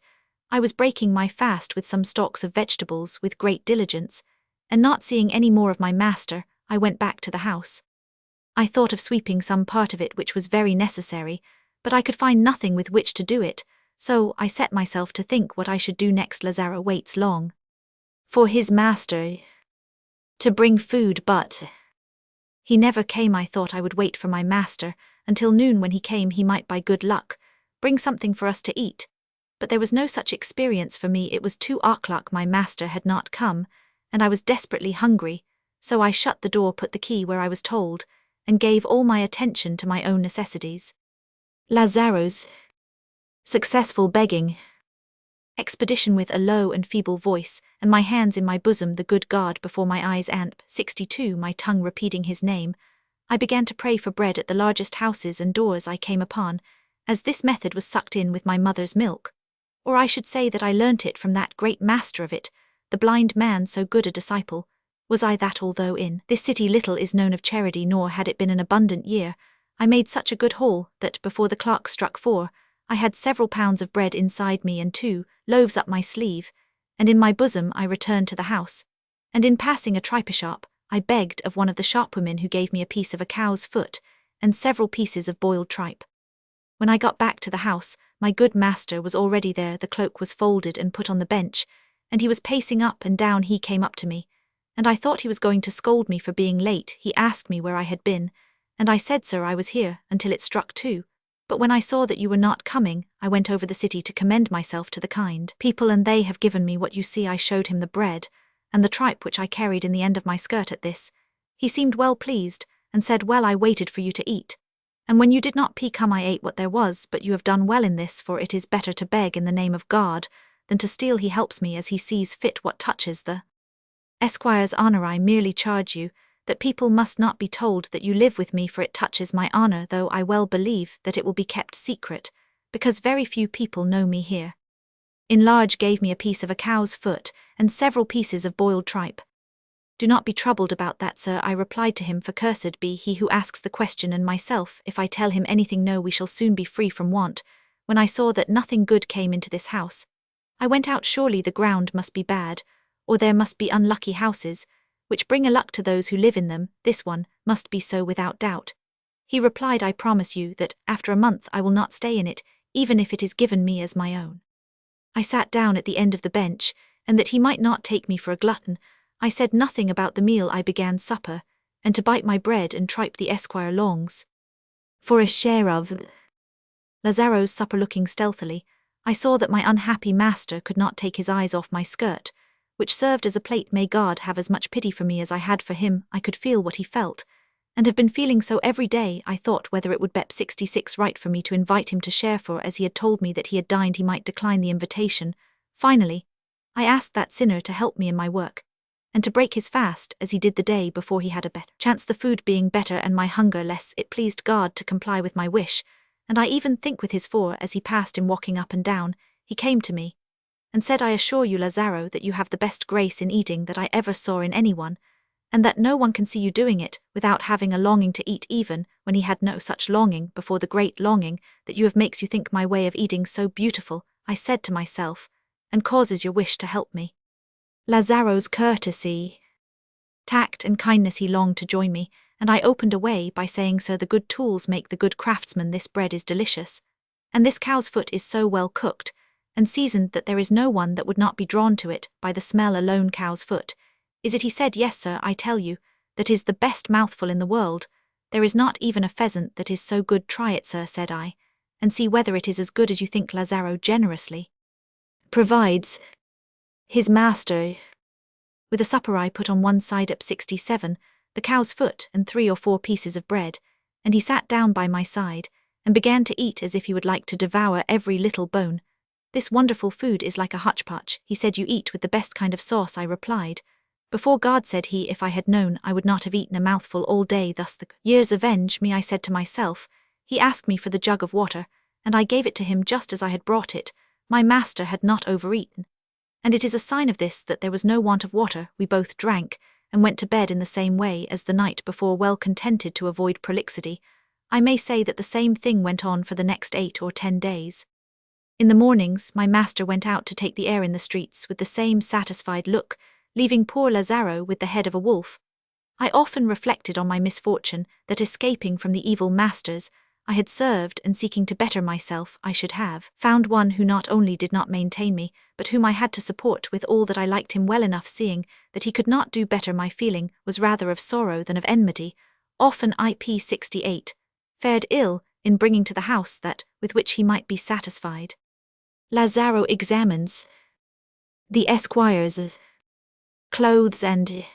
S1: I was breaking my fast with some stalks of vegetables with great diligence, and not seeing any more of my master, I went back to the house. I thought of sweeping some part of it, which was very necessary, but I could find nothing with which to do it, so I set myself to think what I should do next. Lazaro waits long for his master to bring food, but he never came. I thought I would wait for my master until noon. When he came, he might by good luck bring something for us to eat, but there was no such experience for me. It was 2 o'clock, my master had not come, and I was desperately hungry, so I shut the door, put the key where I was told, and gave all my attention to my own necessities. Lazaro's successful begging expedition. With a low and feeble voice, and my hands in my bosom, the good God before my eyes, Amp 62, my tongue repeating his name, I began to pray for bread at the largest houses and doors I came upon, as this method was sucked in with my mother's milk. Or I should say that I learnt it from that great master of it, the blind man, so good a disciple. Was I that, although in this city little is known of charity, nor had it been an abundant year, I made such a good haul, that before the clock struck 4, I had several pounds of bread inside me and 2 loaves up my sleeve, and in my bosom. I returned to the house, and in passing a tripe shop, I begged of one of the shopwomen, who gave me a piece of a cow's foot, and several pieces of boiled tripe. When I got back to the house, my good master was already there. The cloak was folded and put on the bench, and he was pacing up and down. He came up to me, and I thought he was going to scold me for being late. He asked me where I had been, and I said, "Sir, I was here until it struck 2. But when I saw that you were not coming, I went over the city to commend myself to the kind people, and they have given me what you see." I showed him the bread and the tripe which I carried in the end of my skirt. At this, he seemed well pleased, and said, "Well, I waited for you to eat, And when you did not come I ate what there was, but you have done well in this, for it is better to beg in the name of God, than to steal. He helps me as he sees fit what touches the Esquire's honour. I merely charge you, that people must not be told that you live with me, for it touches my honour, though I well believe that it will be kept secret, because very few people know me here. Enlarge gave me a piece of a cow's foot, and several pieces of boiled tripe. Do not be troubled about that, sir, I replied to him, for cursed be he who asks the question, and myself, if I tell him anything. No, we shall soon be free from want. When I saw that nothing good came into this house, I went out. Surely the ground must be bad, or there must be unlucky houses, which bring a luck to those who live in them. This one must be so without doubt. He replied, I promise you that, after a month, I will not stay in it, even if it is given me as my own. I sat down at the end of the bench, and that he might not take me for a glutton, I said nothing about the meal. I began supper, and to bite my bread and tripe the Esquire longs for a share of Lazaro's supper. Looking stealthily, I saw that my unhappy master could not take his eyes off my skirt, which served as a plate. May God have as much pity for me as I had for him. I could feel what he felt, and have been feeling so every day. I thought whether it would be 66 right for me to invite him to share, for as he had told me that he had dined he might decline the invitation. Finally, I asked that sinner to help me in my work, and to break his fast as he did the day before. He had a better chance, the food being better and my hunger less. It pleased God to comply with my wish, and I even think with his, for as he passed in walking up and down, he came to me, and said, I assure you, Lazaro, that you have the best grace in eating that I ever saw in anyone, and that no one can see you doing it without having a longing to eat, even when he had no such longing before. The great longing that you have makes you think my way of eating so beautiful, I said to myself, and causes your wish to help me. Lazaro's courtesy, tact and kindness. He longed to join me, and I opened a way by saying, Sir, the good tools make the good craftsman. This bread is delicious, and this cow's foot is so well cooked and seasoned that there is no one that would not be drawn to it by the smell alone. Cow's foot, is it? He said. Yes, sir, I tell you, that is the best mouthful in the world. There is not even a pheasant that is so good. Try it, sir, said I, and see whether it is as good as you think. Lazaro generously provides his master with a supper. I put on one side up 67, the cow's foot and 3 or 4 pieces of bread, and he sat down by my side, and began to eat as if he would like to devour every little bone. This wonderful food is like a hotchpotch, he said. You eat with the best kind of sauce, I replied. Before God, said he, if I had known, I would not have eaten a mouthful all day. Thus the years avenge me, I said to myself. He asked me for the jug of water, and I gave it to him just as I had brought it. My master had not overeaten, and it is a sign of this that there was no want of water. We both drank, and went to bed in the same way as the night before, well contented to avoid prolixity. I may say that the same thing went on for the next 8 or 10 days. In the mornings, my master went out to take the air in the streets with the same satisfied look, leaving poor Lazaro with the head of a wolf. I often reflected on my misfortune, that escaping from the evil masters I had served and seeking to better myself, I should have found one who not only did not maintain me, but whom I had to support with all that. I liked him well enough, seeing that he could not do better. My feeling was rather of sorrow than of enmity. Often IP 68 fared ill in bringing to the house that with which he might be satisfied. Lazaro examines the Esquire's clothes and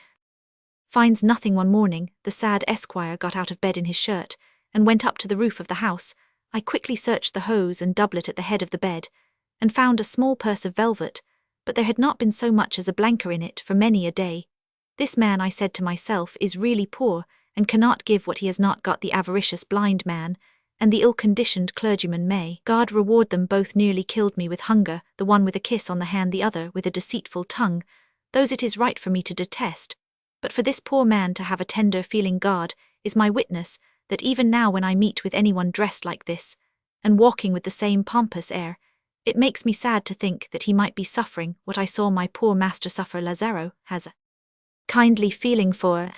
S1: finds nothing. One morning, the sad Esquire got out of bed in his shirt, and went up to the roof of the house. I quickly searched the hose and doublet at the head of the bed, and found a small purse of velvet, but there had not been so much as a blanket in it for many a day. This man, I said to myself, is really poor, and cannot give what he has not got. The avaricious blind man, and the ill-conditioned clergyman, may God reward them both, nearly killed me with hunger, the one with a kiss on the hand, the other with a deceitful tongue. Those it is right for me to detest, but for this poor man to have a tender feeling. God is my witness, that even now when I meet with anyone dressed like this, and walking with the same pompous air, it makes me sad to think that he might be suffering what I saw my poor master suffer. Lazaro has a kindly feeling for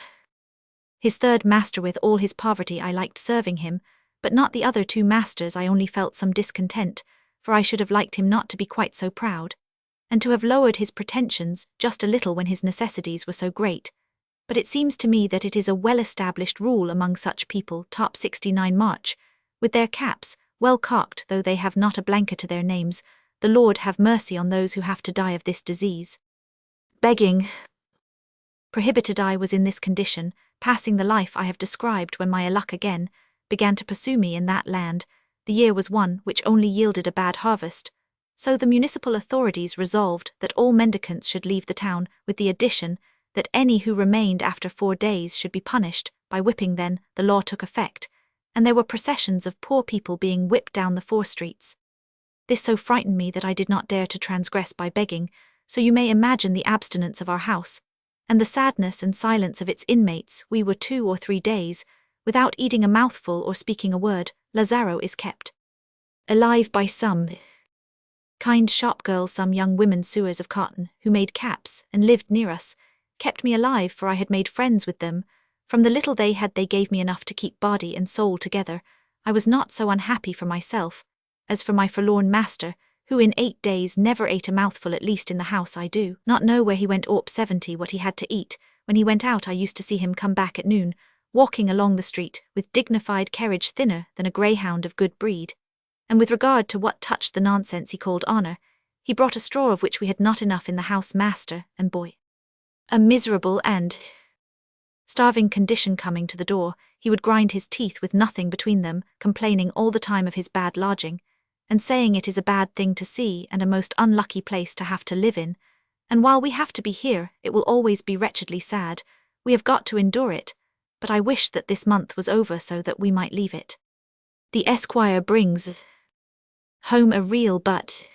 S1: his third master. With all his poverty I liked serving him, but not the other 2 masters. I only felt some discontent, for I should have liked him not to be quite so proud, and to have lowered his pretensions just a little when his necessities were so great. But it seems to me that it is a well-established rule among such people, top 69 march, with their caps well cocked, though they have not a blanket to their names. The Lord have mercy on those who have to die of this disease. Begging prohibited. I was in this condition, passing the life I have described, when my luck again began to pursue me in that land. The year was one which only yielded a bad harvest. So the municipal authorities resolved that all mendicants should leave the town, with the addition that any who remained after 4 days should be punished by whipping. Then the law took effect, and there were processions of poor people being whipped down the 4 streets. This so frightened me that I did not dare to transgress by begging, so you may imagine the abstinence of our house, and the sadness and silence of its inmates. We were 2 or 3 days without eating a mouthful or speaking a word. Lazaro is kept alive by some kind shop girls, some young women sewers of cotton, who made caps and lived near us, kept me alive, for I had made friends with them. From the little they had, they gave me enough to keep body and soul together. I was not so unhappy for myself as for my forlorn master, who in 8 days never ate a mouthful, at least in the house. I do not know where he went or 70 what he had to eat. When he went out, I used to see him come back at noon, walking along the street with dignified carriage, thinner than a greyhound of good breed. And with regard to what touched the nonsense he called honour, he brought a straw of which we had not enough in the house, master and boy. A miserable and starving condition coming to the door, he would grind his teeth with nothing between them, complaining all the time of his bad lodging, and saying it is a bad thing to see and a most unlucky place to have to live in, and while we have to be here, it will always be wretchedly sad. We have got to endure it, but I wish that this month was over so that we might leave it. The esquire brings home a real but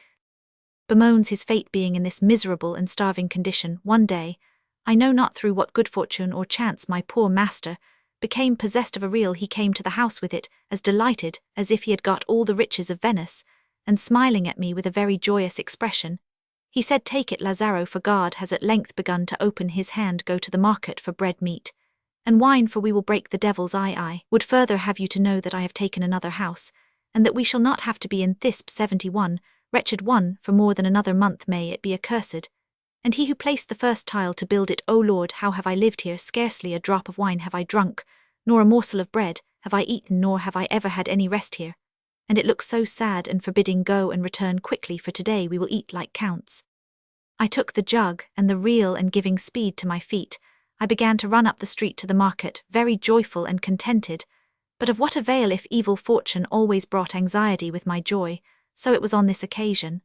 S1: bemoans his fate being in this miserable and starving condition. One day, I know not through what good fortune or chance, my poor master became possessed of a reel. He came to the house with it, as delighted as if he had got all the riches of Venice, and smiling at me with a very joyous expression, he said, "Take it, Lazaro, for God has at length begun to open his hand. Go to the market for bread, meat, and wine, for we will break the devil's eye. I would further have you to know that I have taken another house, and that we shall not have to be in Thisp 71, wretched one, for more than another month. May it be accursed. And he who placed the first tile to build it. O Lord, how have I lived here? Scarcely a drop of wine have I drunk, nor a morsel of bread have I eaten, nor have I ever had any rest here. And it looks so sad and forbidding. Go and return quickly, for today we will eat like counts." I took the jug and the reel, and giving speed to my feet, I began to run up the street to the market, very joyful and contented. But of what avail if evil fortune always brought anxiety with my joy? So it was on this occasion.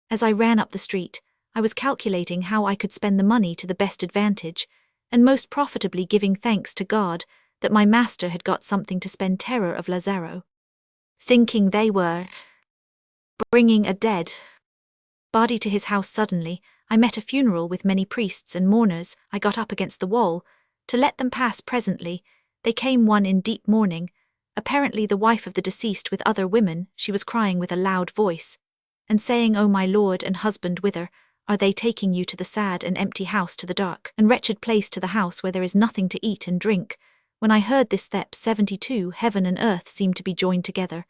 S1: As I ran up the street, I was calculating how I could spend the money to the best advantage, and most profitably, giving thanks to God that my master had got something to spend. Terror of Lazaro, thinking they were bringing a dead body to his house. Suddenly, I met a funeral with many priests and mourners. I got up against the wall to let them pass. Presently, they came, one in deep mourning, apparently the wife of the deceased, with other women. She was crying with a loud voice, and saying, "O my lord and husband, whither are they taking you? To the sad and empty house, to the dark and wretched place, to the house where there is nothing to eat and drink." When I heard this, Thep 72, heaven and earth seemed to be joined together.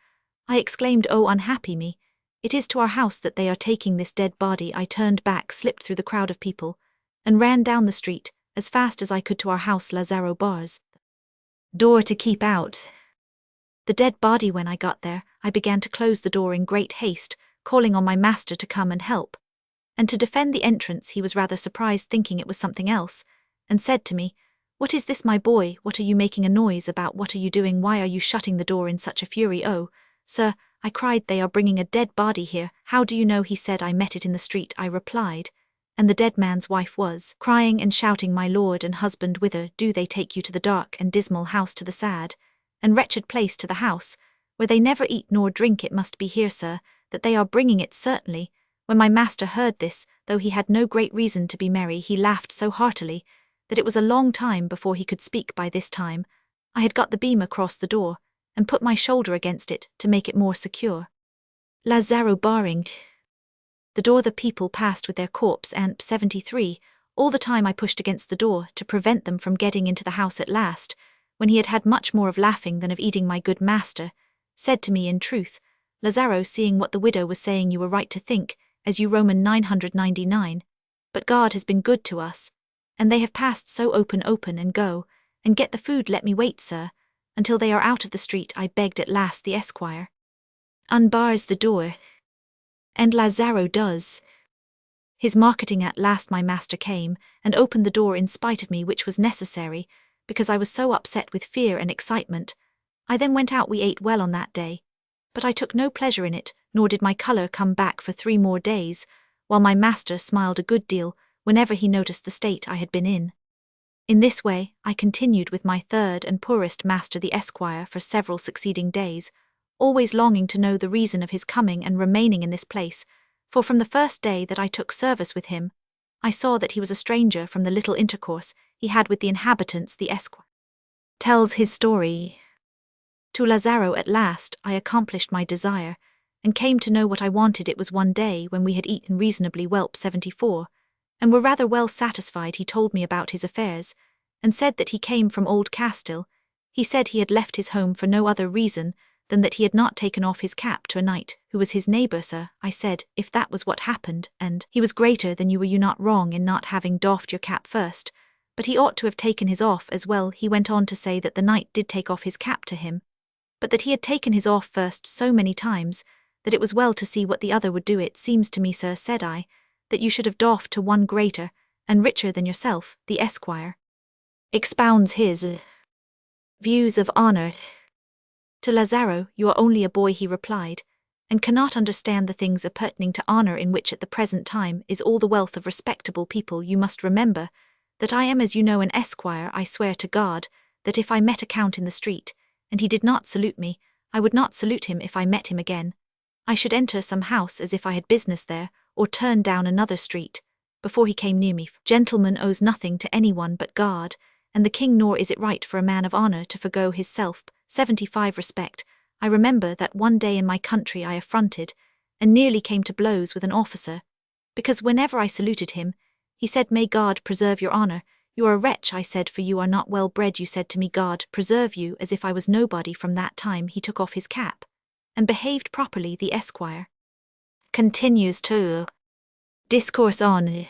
S1: I exclaimed, "O unhappy me! It is to our house that they are taking this dead body." I turned back, slipped through the crowd of people, and ran down the street as fast as I could to our house. Lazaro bars door to keep out the dead body. When I got there, I began to close the door in great haste, calling on my master to come and help. And to defend the entrance, he was rather surprised, thinking it was something else, and said to me, "What is this, my boy? What are you making a noise about? What are you doing? Why are you shutting the door in such a fury?" "Oh, sir," I cried, "they are bringing a dead body here." "How do you know?" he said. "I met it in the street," I replied, "and the dead man's wife was crying and shouting, 'My lord and husband, whither do they take you? To the dark and dismal house, to the sad and wretched place, to the house where they never eat nor drink. It must be here, sir, that they are bringing it, certainly." When my master heard this, though he had no great reason to be merry, he laughed so heartily that it was a long time before he could speak. By this time, I had got the beam across the door, and put my shoulder against it to make it more secure. Lazaro barring the door, the people passed with their corpse, and 73. All the time I pushed against the door to prevent them from getting into the house. At last, when he had had much more of laughing than of eating, my good master said to me, "In truth, Lazaro, seeing what the widow was saying, you were right to think, as you Roman 999, but God has been good to us, and they have passed so open, and go, and get the food." "Let me wait, sir, until they are out of the street," I begged. At last the esquire unbars the door, and Lazaro does his marketing. At last my master came, and opened the door in spite of me, which was necessary, because I was so upset with fear and excitement. I then went out. We ate well on that day, but I took no pleasure in it, nor did my colour come back for 3 more days, while my master smiled a good deal whenever he noticed the state I had been in. In this way, I continued with my third and poorest master the esquire for several succeeding days, always longing to know the reason of his coming and remaining in this place, for from the first day that I took service with him, I saw that he was a stranger from the little intercourse he had with the inhabitants. The esquire tells his story. To Lazzaro at last I accomplished my desire, and came to know what I wanted. It was one day when we had eaten reasonably well 74, and were rather well satisfied. He told me about his affairs, and said that he came from Old Castile. He said he had left his home for no other reason than that he had not taken off his cap to a knight who was his neighbour. Sir, I said, if that was what happened, and he was greater than you, were you not wrong in not having doffed your cap first? But he ought to have taken his off as well. He went on to say that the knight did take off his cap to him, but that he had taken his off first so many times that it was well to see what the other would do. It seems to me, sir, said I, that you should have doffed to one greater and richer than yourself. The esquire expounds his views of honour. To Lazzaro, you are only a boy, he replied, and cannot understand the things appertaining to honour, in which at the present time is all the wealth of respectable people. You must remember that I am, as you know, an esquire. I swear to God that if I met a count in the street, and he did not salute me, I would not salute him if I met him again. I should enter some house as if I had business there, or turn down another street, before he came near me. Gentleman owes nothing to anyone but God and the king, nor is it right for a man of honour to forgo his self. 75 Respect. I remember that one day in my country I affronted, and nearly came to blows with an officer, because whenever I saluted him, he said, "May God preserve your honour." "You are a wretch," I said, "for you are not well bred." "You said to me, 'God preserve you,' as if I was nobody." From that time he took off his cap, and behaved properly. The esquire continues to discourse on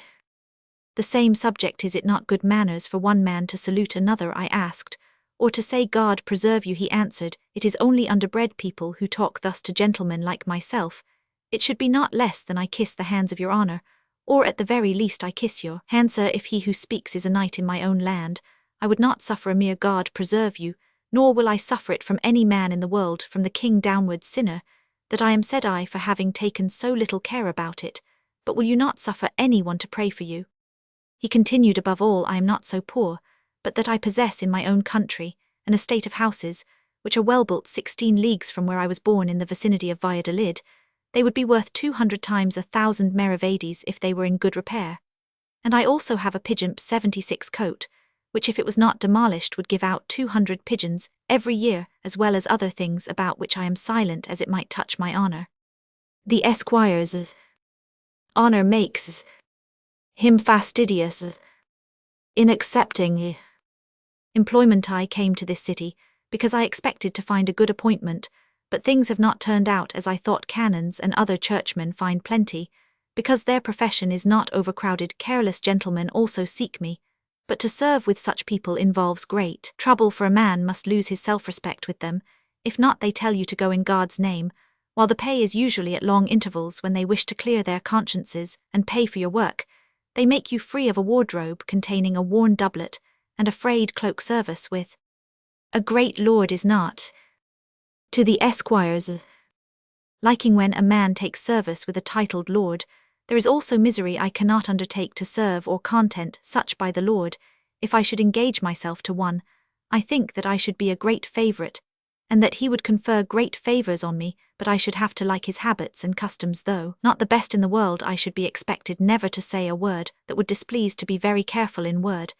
S1: the same subject. Is it not good manners for one man to salute another, I asked, or to say, "God preserve you"? He answered, "It is only underbred people who talk thus to gentlemen like myself. It should be not less than I kiss the hands of your honour, or at the very least I kiss your hand, sir. If he who speaks is a knight in my own land, I would not suffer a mere 'God preserve you,' nor will I suffer it from any man in the world, from the king downward. Sinner that I am, said I, for having taken so little care about it. But will you not suffer any one to pray for you?" He continued, "Above all, I am not so poor, but that I possess in my own country an estate of houses, which are well built 16 leagues from where I was born, in the vicinity of Valladolid. They would be worth 200 times 1,000 maravedis if they were in good repair. And I also have a pigeon 76 coat, which if it was not demolished would give out 200 pigeons every year, as well as other things about which I am silent, as it might touch my honour. The esquire's honour makes him fastidious in accepting employment. I came to this city because I expected to find a good appointment, but things have not turned out as I thought. Canons and other churchmen find plenty, because their profession is not overcrowded. Careless gentlemen also seek me, but to serve with such people involves great trouble, for a man must lose his self-respect with them. If not, they tell you to go in God's name, while the pay is usually at long intervals. When they wish to clear their consciences and pay for your work, they make you free of a wardrobe containing a worn doublet and a frayed cloak. Service with a great lord is not to the esquire's liking. When a man takes service with a titled lord, there is also misery. I cannot undertake to serve or content such by the lord. If I should engage myself to one, I think that I should be a great favourite, and that he would confer great favours on me, but I should have to like his habits and customs. Though not the best in the world, I should be expected never to say a word that would displease, to be very careful in word,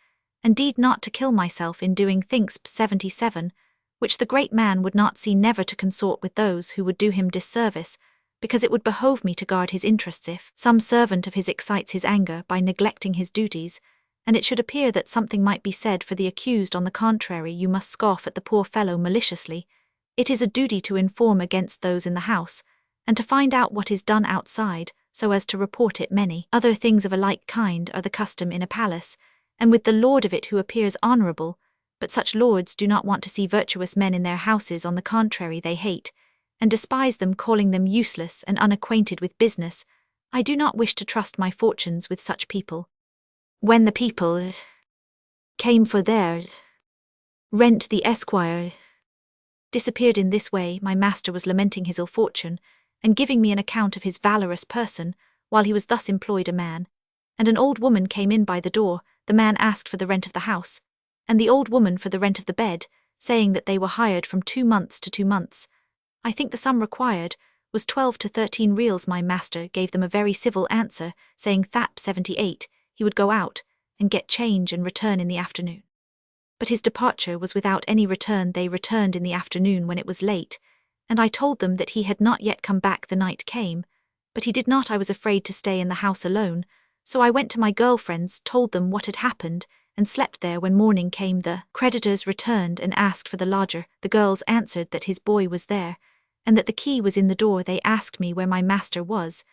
S1: indeed not to kill myself in doing things 77, which the great man would not see, never to consort with those who would do him disservice, because it would behove me to guard his interests. If some servant of his excites his anger by neglecting his duties, and it should appear that something might be said for the accused on the contrary, you must scoff at the poor fellow maliciously. It is a duty to inform against those in the house, and to find out what is done outside, so as to report it. Many other things of a like kind are the custom in a palace, and with the lord of it who appears honourable, but such lords do not want to see virtuous men in their houses. On the contrary, they hate and despise them, calling them useless and unacquainted with business. I do not wish to trust my fortunes with such people. When the people came for their rent, the esquire disappeared. In this way my master was lamenting his ill fortune, and giving me an account of his valorous person, while he was thus employed. A man and an old woman came in by the door. The man asked for the rent of the house, and the old woman for the rent of the bed, saying that they were hired from 2 months to 2 months. I think the sum required was 12 to 13 reals. My master gave them a very civil answer, saying that 78, he would go out and get change and return in the afternoon. But his departure was without any return. They returned in the afternoon when it was late, and I told them that he had not yet come back. The night came, but he did not. I was afraid to stay in the house alone, so I went to my girlfriends, told them what had happened, and slept there. When morning came, the creditors returned and asked for the lodger. The girls answered that his boy was there, and that the key was in the door. They asked me where my master was,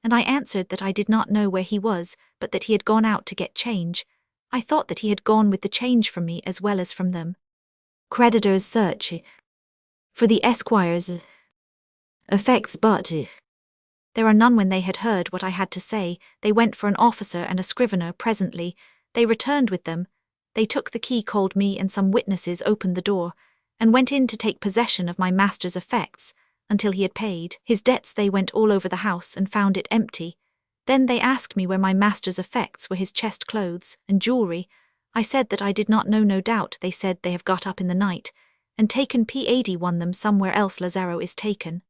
S1: and I answered that I did not know where he was, but that he had gone out to get change. I thought that he had gone with the change from me as well as from them. Creditors search for the esquire's effects, but there are none. When they had heard what I had to say, they went for an officer and a scrivener. Presently they returned with them. They took the key, called me and some witnesses, opened the door, and went in to take possession of my master's effects until he had paid his debts. They went all over the house and found it empty. Then they asked me where my master's effects were, his chest clothes and jewelry. I said that I did not know. No doubt, they said, they have got up in the night and taken piety them somewhere else. Lazaro is taken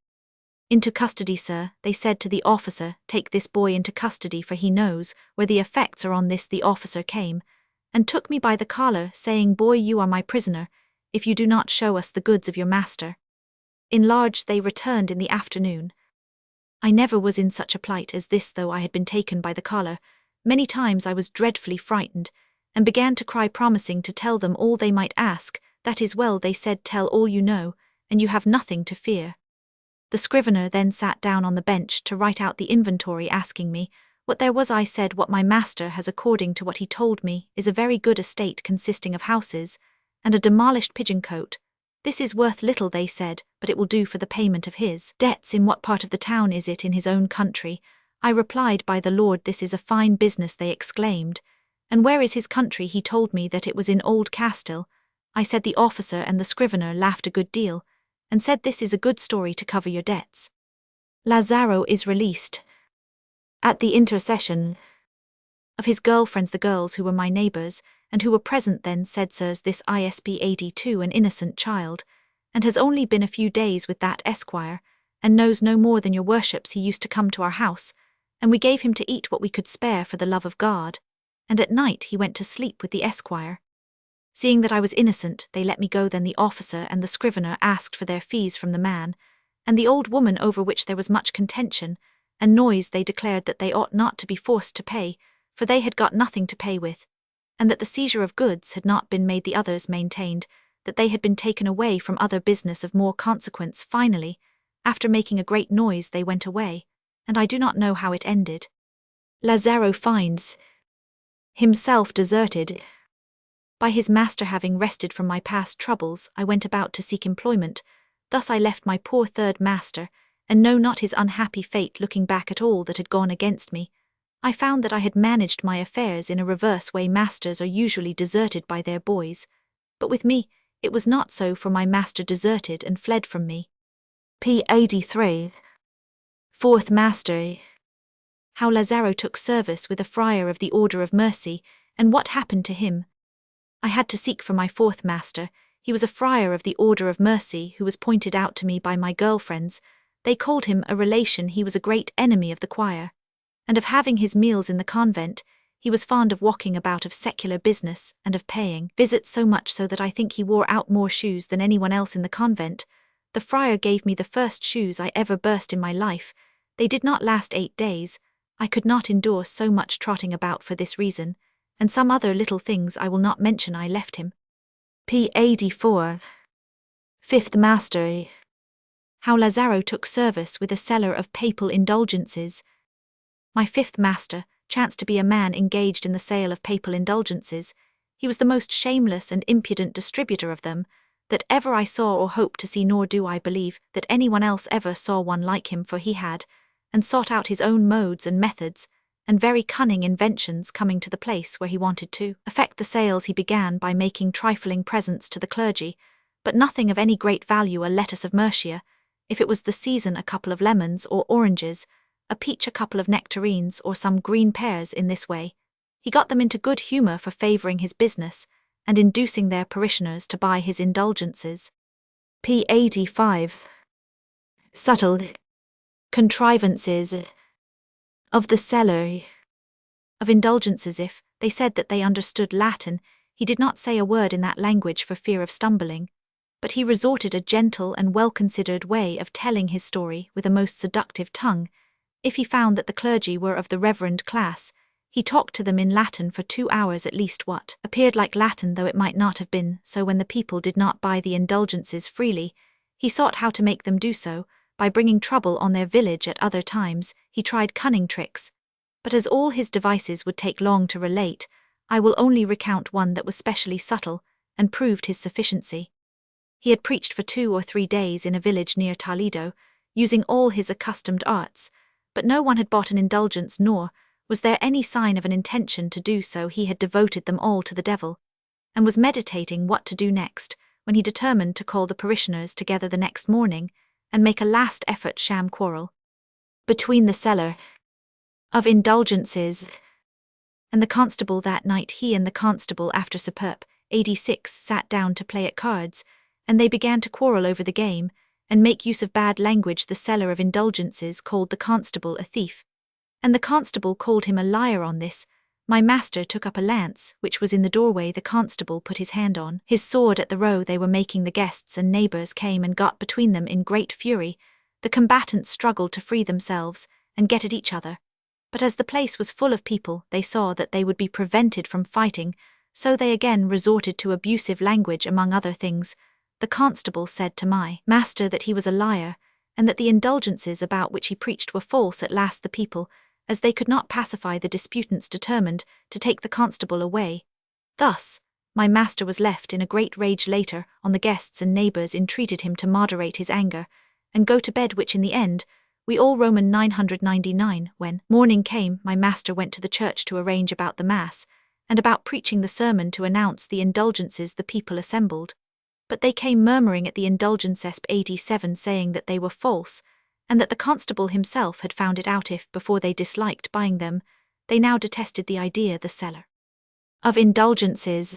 S1: into custody, sir. They said to the officer, take this boy into custody, for he knows where the effects are. On this the officer came and took me by the collar, saying, boy, you are my prisoner, if you do not show us the goods of your master. In large they returned in the afternoon. I never was in such a plight as this, though I had been taken by the collar. Many times I was dreadfully frightened, and began to cry, promising to tell them all they might ask. That is well, they said, tell all you know, and you have nothing to fear. The scrivener then sat down on the bench to write out the inventory, asking me what there was. I said, what my master has, according to what he told me, is a very good estate consisting of houses and a demolished pigeon cote. This is worth little, they said, but it will do for the payment of his debts. In what part of the town is it? In his own country. I replied, by the Lord, this is a fine business. They exclaimed, and where is his country? He told me that it was in Old Castile. I said, the officer and the scrivener laughed a good deal, and said, this is a good story to cover your debts. Lazaro is released. At the intercession of his girlfriends, the girls who were my neighbors, and who were present then, said, sirs, this ISB 82, an innocent child, and has only been a few days with that esquire, and knows no more than your worships. He used to come to our house, and we gave him to eat what we could spare for the love of God, and at night he went to sleep with the esquire. Seeing that I was innocent, they let me go. Then the officer and the scrivener asked for their fees from the man and the old woman, over which there was much contention and noise. They declared that they ought not to be forced to pay, for they had got nothing to pay with, and that the seizure of goods had not been made. The others maintained that they had been taken away from other business of more consequence. Finally, after making a great noise, they went away, and I do not know how it ended. Lazaro finds himself deserted by his master. Having rested from my past troubles, I went about to seek employment. Thus I left my poor third master, and know not his unhappy fate. Looking back at all that had gone against me, I found that I had managed my affairs in a reverse way. Masters are usually deserted by their boys, but with me it was not so, for my master deserted and fled from me. P. 83. Fourth Master. How Lazaro took service with a friar of the Order of Mercy, and what happened to him. I had to seek for my fourth master. He was a friar of the Order of Mercy, who was pointed out to me by my girlfriends. They called him a relation. He was a great enemy of the choir, and of having his meals in the convent. He was fond of walking about, of secular business, and of paying visits, so much so that I think he wore out more shoes than anyone else in the convent. The friar gave me the first shoes I ever burst in my life. They did not last 8 days. I could not endure so much trotting about for this reason, and some other little things I will not mention. I left him. P. 84. Fifth Master. How Lazaro took service with a seller of papal indulgences. My fifth master chanced to be a man engaged in the sale of papal indulgences. He was the most shameless and impudent distributor of them that ever I saw or hope to see, nor do I believe that anyone else ever saw one like him, for he had and sought out his own modes and methods, and very cunning inventions. Coming to the place where he wanted to effect the sales, he began by making trifling presents to the clergy, but nothing of any great value, a lettuce of Mercia, if it was the season, a couple of lemons or oranges, a peach, a couple of nectarines, or some green pears. In this way, he got them into good humour for favouring his business, and inducing their parishioners to buy his indulgences. p. 85. Subtle contrivances of the seller of indulgences. If they said that they understood Latin, he did not say a word in that language for fear of stumbling, but he resorted a gentle and well-considered way of telling his story with a most seductive tongue. If he found that the clergy were of the reverend class, he talked to them in Latin for 2 hours at least, what appeared like Latin though it might not have been. So when the people did not buy the indulgences freely, he sought how to make them do so, by bringing trouble on their village. At other times, he tried cunning tricks, but as all his devices would take long to relate, I will only recount one that was specially subtle, and proved his sufficiency. He had preached for 2 or 3 days in a village near Toledo, using all his accustomed arts, but no one had bought an indulgence, nor was there any sign of an intention to do so. He had devoted them all to the devil, and was meditating what to do next, when he determined to call the parishioners together the next morning, and make a last effort sham quarrel between the seller of indulgences and the constable. That night he and the constable, after superb 86, sat down to play at cards, and they began to quarrel over the game, and make use of bad language. The seller of indulgences called the constable a thief, and the constable called him a liar. On this, my master took up a lance, which was in the doorway. The constable put his hand on his sword at the row they were making. The guests and neighbours came and got between them in great fury. The combatants struggled to free themselves, and get at each other, but as the place was full of people, they saw that they would be prevented from fighting, so they again resorted to abusive language. Among other things, the constable said to my master that he was a liar, and that the indulgences about which he preached were false. At last the people, as they could not pacify the disputants, determined to take the constable away. Thus, my master was left in a great rage. Later on, the guests and neighbours entreated him to moderate his anger, and go to bed, which in the end, we all Roman 999. When morning came, my master went to the church to arrange about the mass, and about preaching the sermon to announce the indulgences. The people assembled, but they came murmuring at the indulgences 87, saying that they were false, and that the constable himself had found it out. If before they disliked buying them, they now detested the idea. The seller of indulgences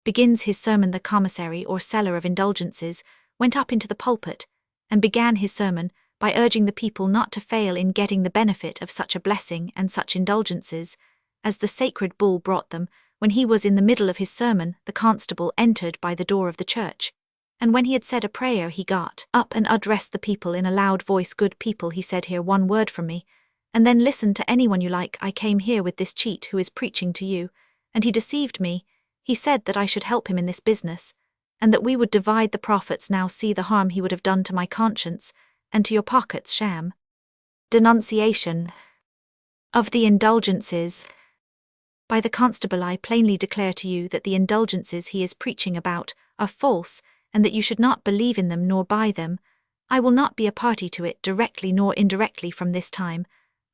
S1: begins his sermon. The commissary or seller of indulgences went up into the pulpit, and began his sermon by urging the people not to fail in getting the benefit of such a blessing and such indulgences as the sacred bull brought them. When he was in the middle of his sermon, the constable entered by the door of the church, and when he had said a prayer, he got up and addressed the people in a loud voice. Good people, he said, hear one word from me, and then listen to anyone you like. I came here with this cheat who is preaching to you, and he deceived me. He said that I should help him in this business, and that we would divide the profits. Now see the harm he would have done to my conscience, and to your pockets. Sham denunciation of the indulgences. By the constable, I plainly declare to you that the indulgences he is preaching about are false, and that you should not believe in them nor buy them. I will not be a party to it, directly nor indirectly. From this time,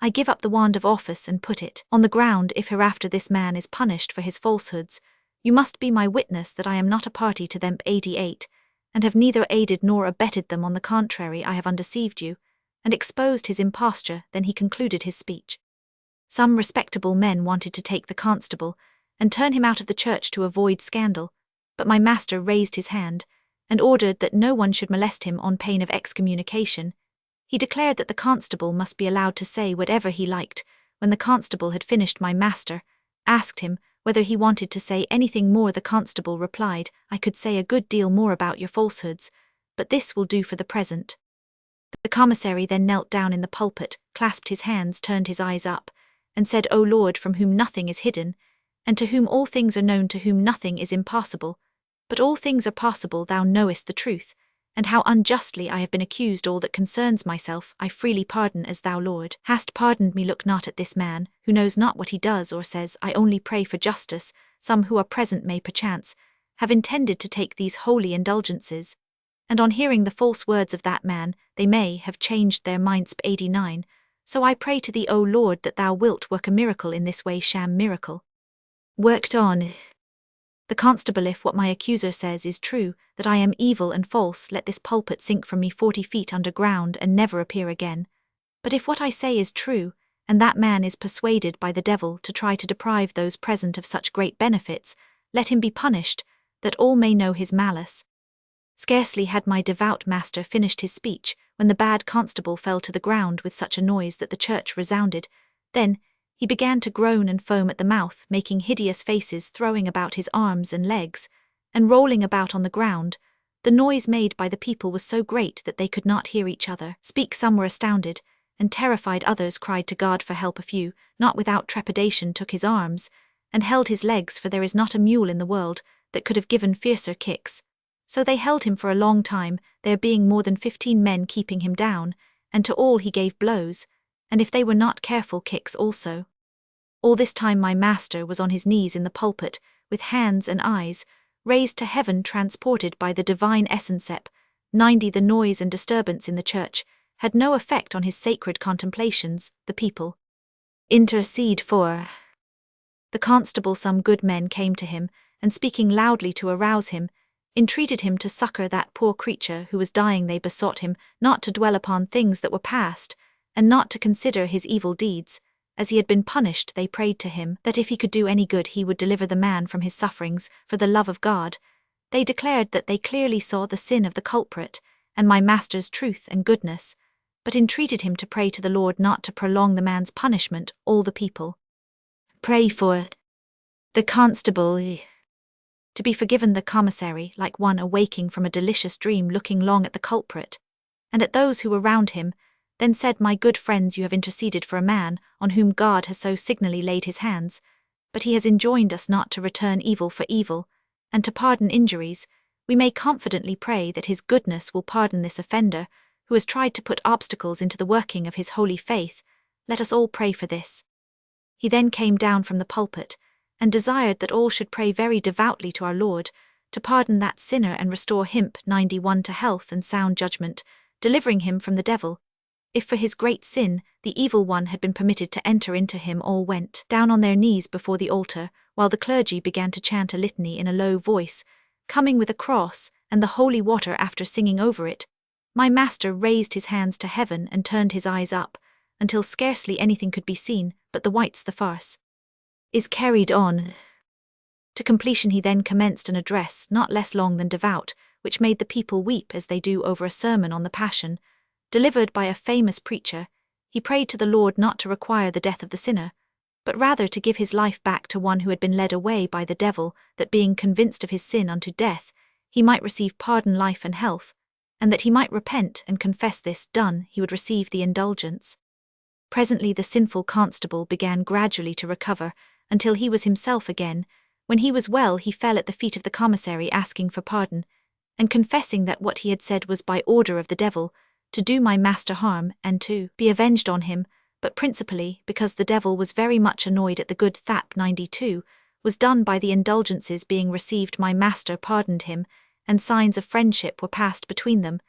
S1: I give up the wand of office and put it on the ground. If hereafter this man is punished for his falsehoods, you must be my witness that I am not a party to them. 88, and have neither aided nor abetted them. On the contrary, I have undeceived you, and exposed his imposture. Then he concluded his speech. Some respectable men wanted to take the constable, and turn him out of the church to avoid scandal, but my master raised his hand, and ordered that no one should molest him on pain of excommunication. He declared that the constable must be allowed to say whatever he liked. When the constable had finished, my master asked him whether he wanted to say anything more. The constable replied, I could say a good deal more about your falsehoods, but this will do for the present. The commissary then knelt down in the pulpit, clasped his hands, turned his eyes up, and said, O Lord, from whom nothing is hidden, and to whom all things are known, to whom nothing is impossible, but all things are possible. Thou knowest the truth, and how unjustly I have been accused. All that concerns myself I freely pardon, as thou, Lord, hast pardoned me. Look not at this man, who knows not what he does or says. I only pray for justice. Some who are present may perchance have intended to take these holy indulgences, and on hearing the false words of that man, they may have changed their minds. 89. So I pray to thee, O Lord, that thou wilt work a miracle in this way. Sham miracle worked on The constable, if what my accuser says is true, that I am evil and false, let this pulpit sink from me 40 feet underground and never appear again. But if what I say is true, and that man is persuaded by the devil to try to deprive those present of such great benefits, let him be punished, that all may know his malice. Scarcely had my devout master finished his speech, when the bad constable fell to the ground with such a noise that the church resounded. Then he began to groan and foam at the mouth, making hideous faces, throwing about his arms and legs, and rolling about on the ground. The noise made by the people was so great that they could not hear each other speak. Some were astounded, and terrified; others cried to God for help. A few, not without trepidation, took his arms, and held his legs, for there is not a mule in the world that could have given fiercer kicks. So they held him for a long time, there being more than 15 men keeping him down, and to all he gave blows, and if they were not careful, kicks also. All this time my master was on his knees in the pulpit, with hands and eyes raised to heaven, transported by the divine essence. 90 The noise and disturbance in the church had no effect on his sacred contemplations. The people intercede for the constable. Some good men came to him, and speaking loudly to arouse him, entreated him to succor that poor creature who was dying. They besought him not to dwell upon things that were past, and not to consider his evil deeds, as he had been punished. They prayed to him that if he could do any good he would deliver the man from his sufferings, for the love of God. They declared that they clearly saw the sin of the culprit, and my master's truth and goodness, but entreated him to pray to the Lord not to prolong the man's punishment. All the people pray for the constable to be forgiven. The commissary, like one awaking from a delicious dream, looking long at the culprit, and at those who were round him, then said, "My good friends, you have interceded for a man on whom God has so signally laid his hands, but he has enjoined us not to return evil for evil, and to pardon injuries. We may confidently pray that his goodness will pardon this offender, who has tried to put obstacles into the working of his holy faith. Let us all pray for this." He then came down from the pulpit, and desired that all should pray very devoutly to our Lord, to pardon that sinner and restore him 91 to health and sound judgment, delivering him from the devil. If for his great sin the evil one had been permitted to enter into him. All went down on their knees before the altar, while the clergy began to chant a litany in a low voice, coming with a cross and the holy water. After singing over it, my master raised his hands to heaven and turned his eyes up, until scarcely anything could be seen but the whites. The farce is carried on to completion. He then commenced an address not less long than devout, which made the people weep as they do over a sermon on the Passion, delivered by a famous preacher. He prayed to the Lord not to require the death of the sinner, but rather to give his life back to one who had been led away by the devil, that being convinced of his sin unto death, he might receive pardon, life and health, and that he might repent and confess this done, he would receive the indulgence. Presently the sinful constable began gradually to recover, until he was himself again. When he was well, he fell at the feet of the commissary, asking for pardon, and confessing that what he had said was by order of the devil, to do my master harm and to be avenged on him, but principally because the devil was very much annoyed at the good that 92 was done by the indulgences being received. My master pardoned him, and signs of friendship were passed between them.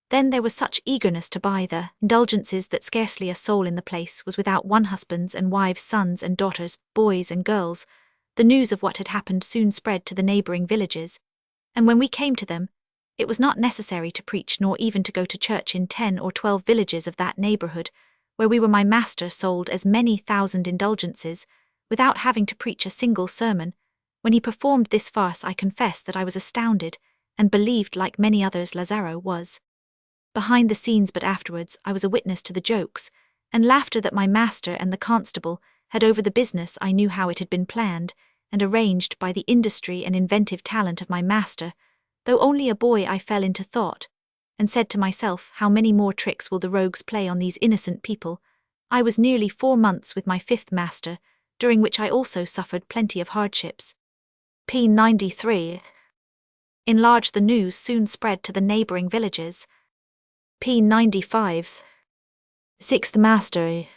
S1: Then there was such eagerness to buy the indulgences that scarcely a soul in the place was without one. Husbands and wives, sons and daughters, boys and girls. The news of what had happened soon spread to the neighboring villages, and when we came to them, it was not necessary to preach nor even to go to church. In 10 or 12 villages of that neighborhood, where we were, my master sold as many thousand indulgences, without having to preach a single sermon. When he performed this farce, I confess that I was astounded, and believed, like many others, Lazaro was behind the scenes. But afterwards I was a witness to the jokes and laughter that my master and the constable had over the business. I knew how it had been planned and arranged by the industry and inventive talent of my master. Though only a boy, I fell into thought, and said to myself, how many more tricks will the rogues play on these innocent people? I was nearly 4 months with my 5th master, during which I also suffered plenty of hardships. P93. Enlarged, the news soon spread to the neighboring villages. P95. 6th master.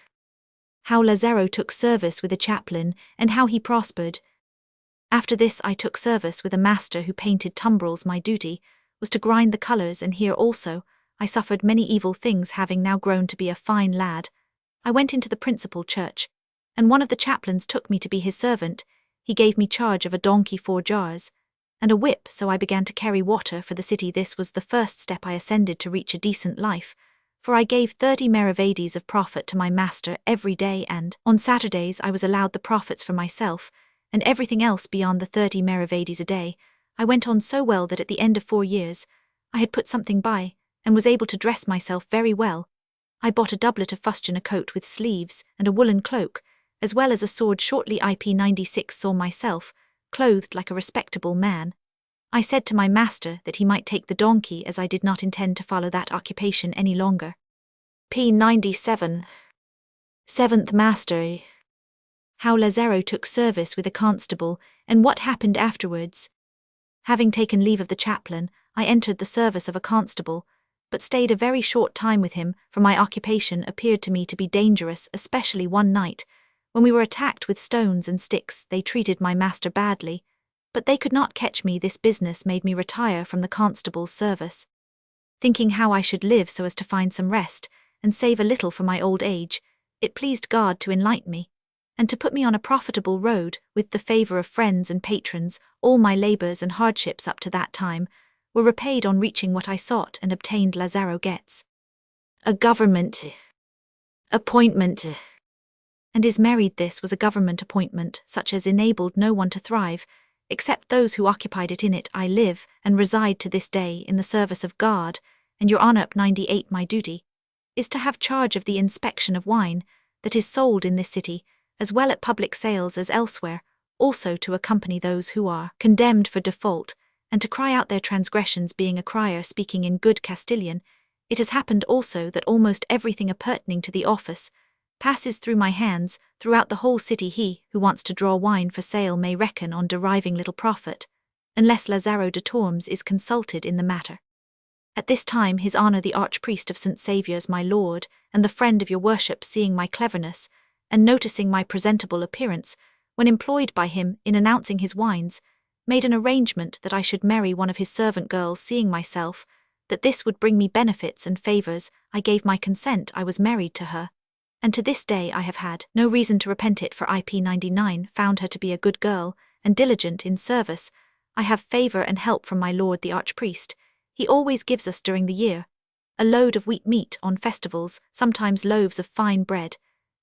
S1: How Lazaro took service with a chaplain, and how he prospered. After this I took service with a master who painted tumbrils. My duty was to grind the colours, and here also I suffered many evil things. Having now grown to be a fine lad, I went into the principal church, and one of the chaplains took me to be his servant. He gave me charge of a donkey, 4 jars, and a whip, so I began to carry water for the city. This was the first step I ascended to reach a decent life, for I gave 30 maravedis of profit to my master every day, and on Saturdays I was allowed the profits for myself, and everything else beyond the 30 maravedis a day. I went on so well that at the end of 4 years, I had put something by, and was able to dress myself very well. I bought a doublet of fustian, a coat with sleeves, and a woolen cloak, as well as a sword. Shortly IP96 saw myself, clothed like a respectable man. I said to my master that he might take the donkey, as I did not intend to follow that occupation any longer. P97. 7th Master. How Lazarillo took service with a constable, and what happened afterwards. Having taken leave of the chaplain, I entered the service of a constable, but stayed a very short time with him, for my occupation appeared to me to be dangerous, especially one night, when we were attacked with stones and sticks. They treated my master badly, but they could not catch me. This business made me retire from the constable's service. Thinking how I should live so as to find some rest, and save a little for my old age, it pleased God to enlighten me, and to put me on a profitable road. With the favour of friends and patrons, all my labours and hardships up to that time were repaid on reaching what I sought and obtained. Lazarillo gets a government appointment, and is married. This was a government appointment such as enabled no one to thrive, except those who occupied it. In it I live and reside to this day in the service of God, and your honour. 98 My duty is to have charge of the inspection of wine that is sold in this city, as well at public sales as elsewhere, also to accompany those who are condemned for default, and to cry out their transgressions. Being a crier speaking in good Castilian, it has happened also that almost everything appertaining to the office passes through my hands throughout the whole city. He who wants to draw wine for sale may reckon on deriving little profit, unless Lazarillo de Tormes is consulted in the matter. At this time his honour the Archpriest of St. Saviour's, my lord, and the friend of your worship, seeing my cleverness, and noticing my presentable appearance, when employed by him in announcing his wines, made an arrangement that I should marry one of his servant girls. Seeing myself that this would bring me benefits and favours, I gave my consent. I was married to her, and to this day I have had no reason to repent it, for IP99 found her to be a good girl, and diligent in service. I have favour and help from my lord the Archpriest. He always gives us during the year a load of wheat meat on festivals, sometimes loaves of fine bread,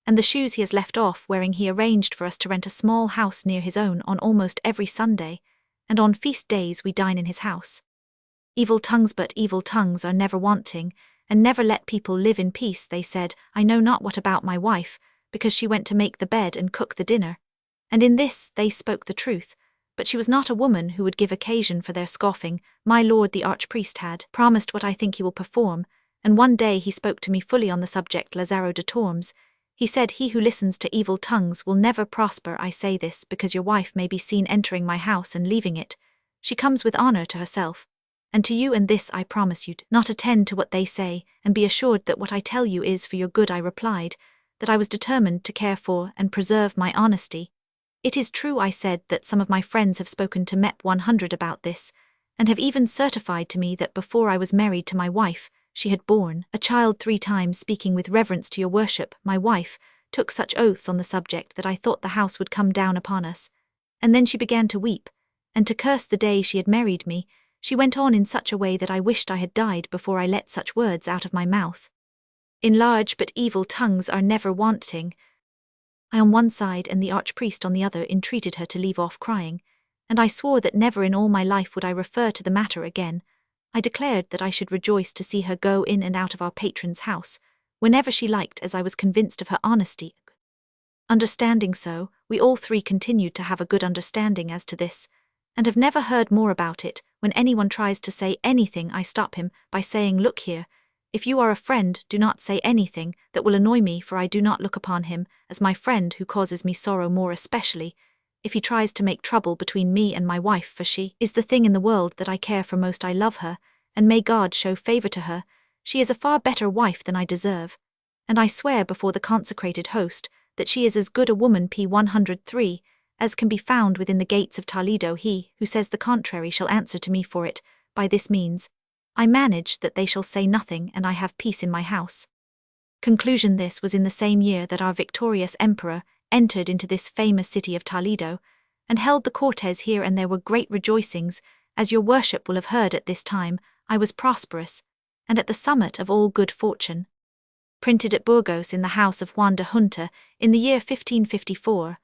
S1: and the shoes he has left off wearing. He arranged for us to rent a small house near his own on almost every Sunday, and on feast days we dine in his house. Evil tongues, but evil tongues are never wanting, and never let people live in peace. They said, I know not what about my wife, because she went to make the bed and cook the dinner. And in this they spoke the truth, but she was not a woman who would give occasion for their scoffing. My lord the Archpriest had promised what I think he will perform, and one day he spoke to me fully on the subject. Lazarillo de Tormes, he said, he who listens to evil tongues will never prosper. I say this because your wife may be seen entering my house and leaving it. She comes with honour to herself and to you, and this I promise you, not attend to what they say, and be assured that what I tell you is for your good. I replied that I was determined to care for and preserve my honesty. It is true, I said, that some of my friends have spoken to MEP 100 about this, and have even certified to me that before I was married to my wife, she had borne a child 3 times. Speaking with reverence to your worship, my wife took such oaths on the subject that I thought the house would come down upon us. And then she began to weep, and to curse the day she had married me. She went on in such a way that I wished I had died before I let such words out of my mouth. In large but evil tongues are never wanting. I on one side and the Archpriest on the other entreated her to leave off crying, and I swore that never in all my life would I refer to the matter again. I declared that I should rejoice to see her go in and out of our patron's house whenever she liked, as I was convinced of her honesty. Understanding so, we all 3 continued to have a good understanding as to this, and have never heard more about it. When anyone tries to say anything, I stop him by saying, look here, if you are a friend, do not say anything that will annoy me, for I do not look upon him as my friend who causes me sorrow, more especially if he tries to make trouble between me and my wife, for she is the thing in the world that I care for most. I love her, and may God show favour to her. She is a far better wife than I deserve, and I swear before the consecrated host that she is as good a woman, P103, as can be found within the gates of Toledo. He who says the contrary shall answer to me for it. By this means I manage that they shall say nothing, and I have peace in my house. Conclusion. This was in the same year that our victorious emperor entered into this famous city of Toledo, and held the Cortes here, and there were great rejoicings, as your worship will have heard at this time. I was prosperous, and at the summit of all good fortune. Printed at Burgos in the house of Juan de Junta, in the year 1554,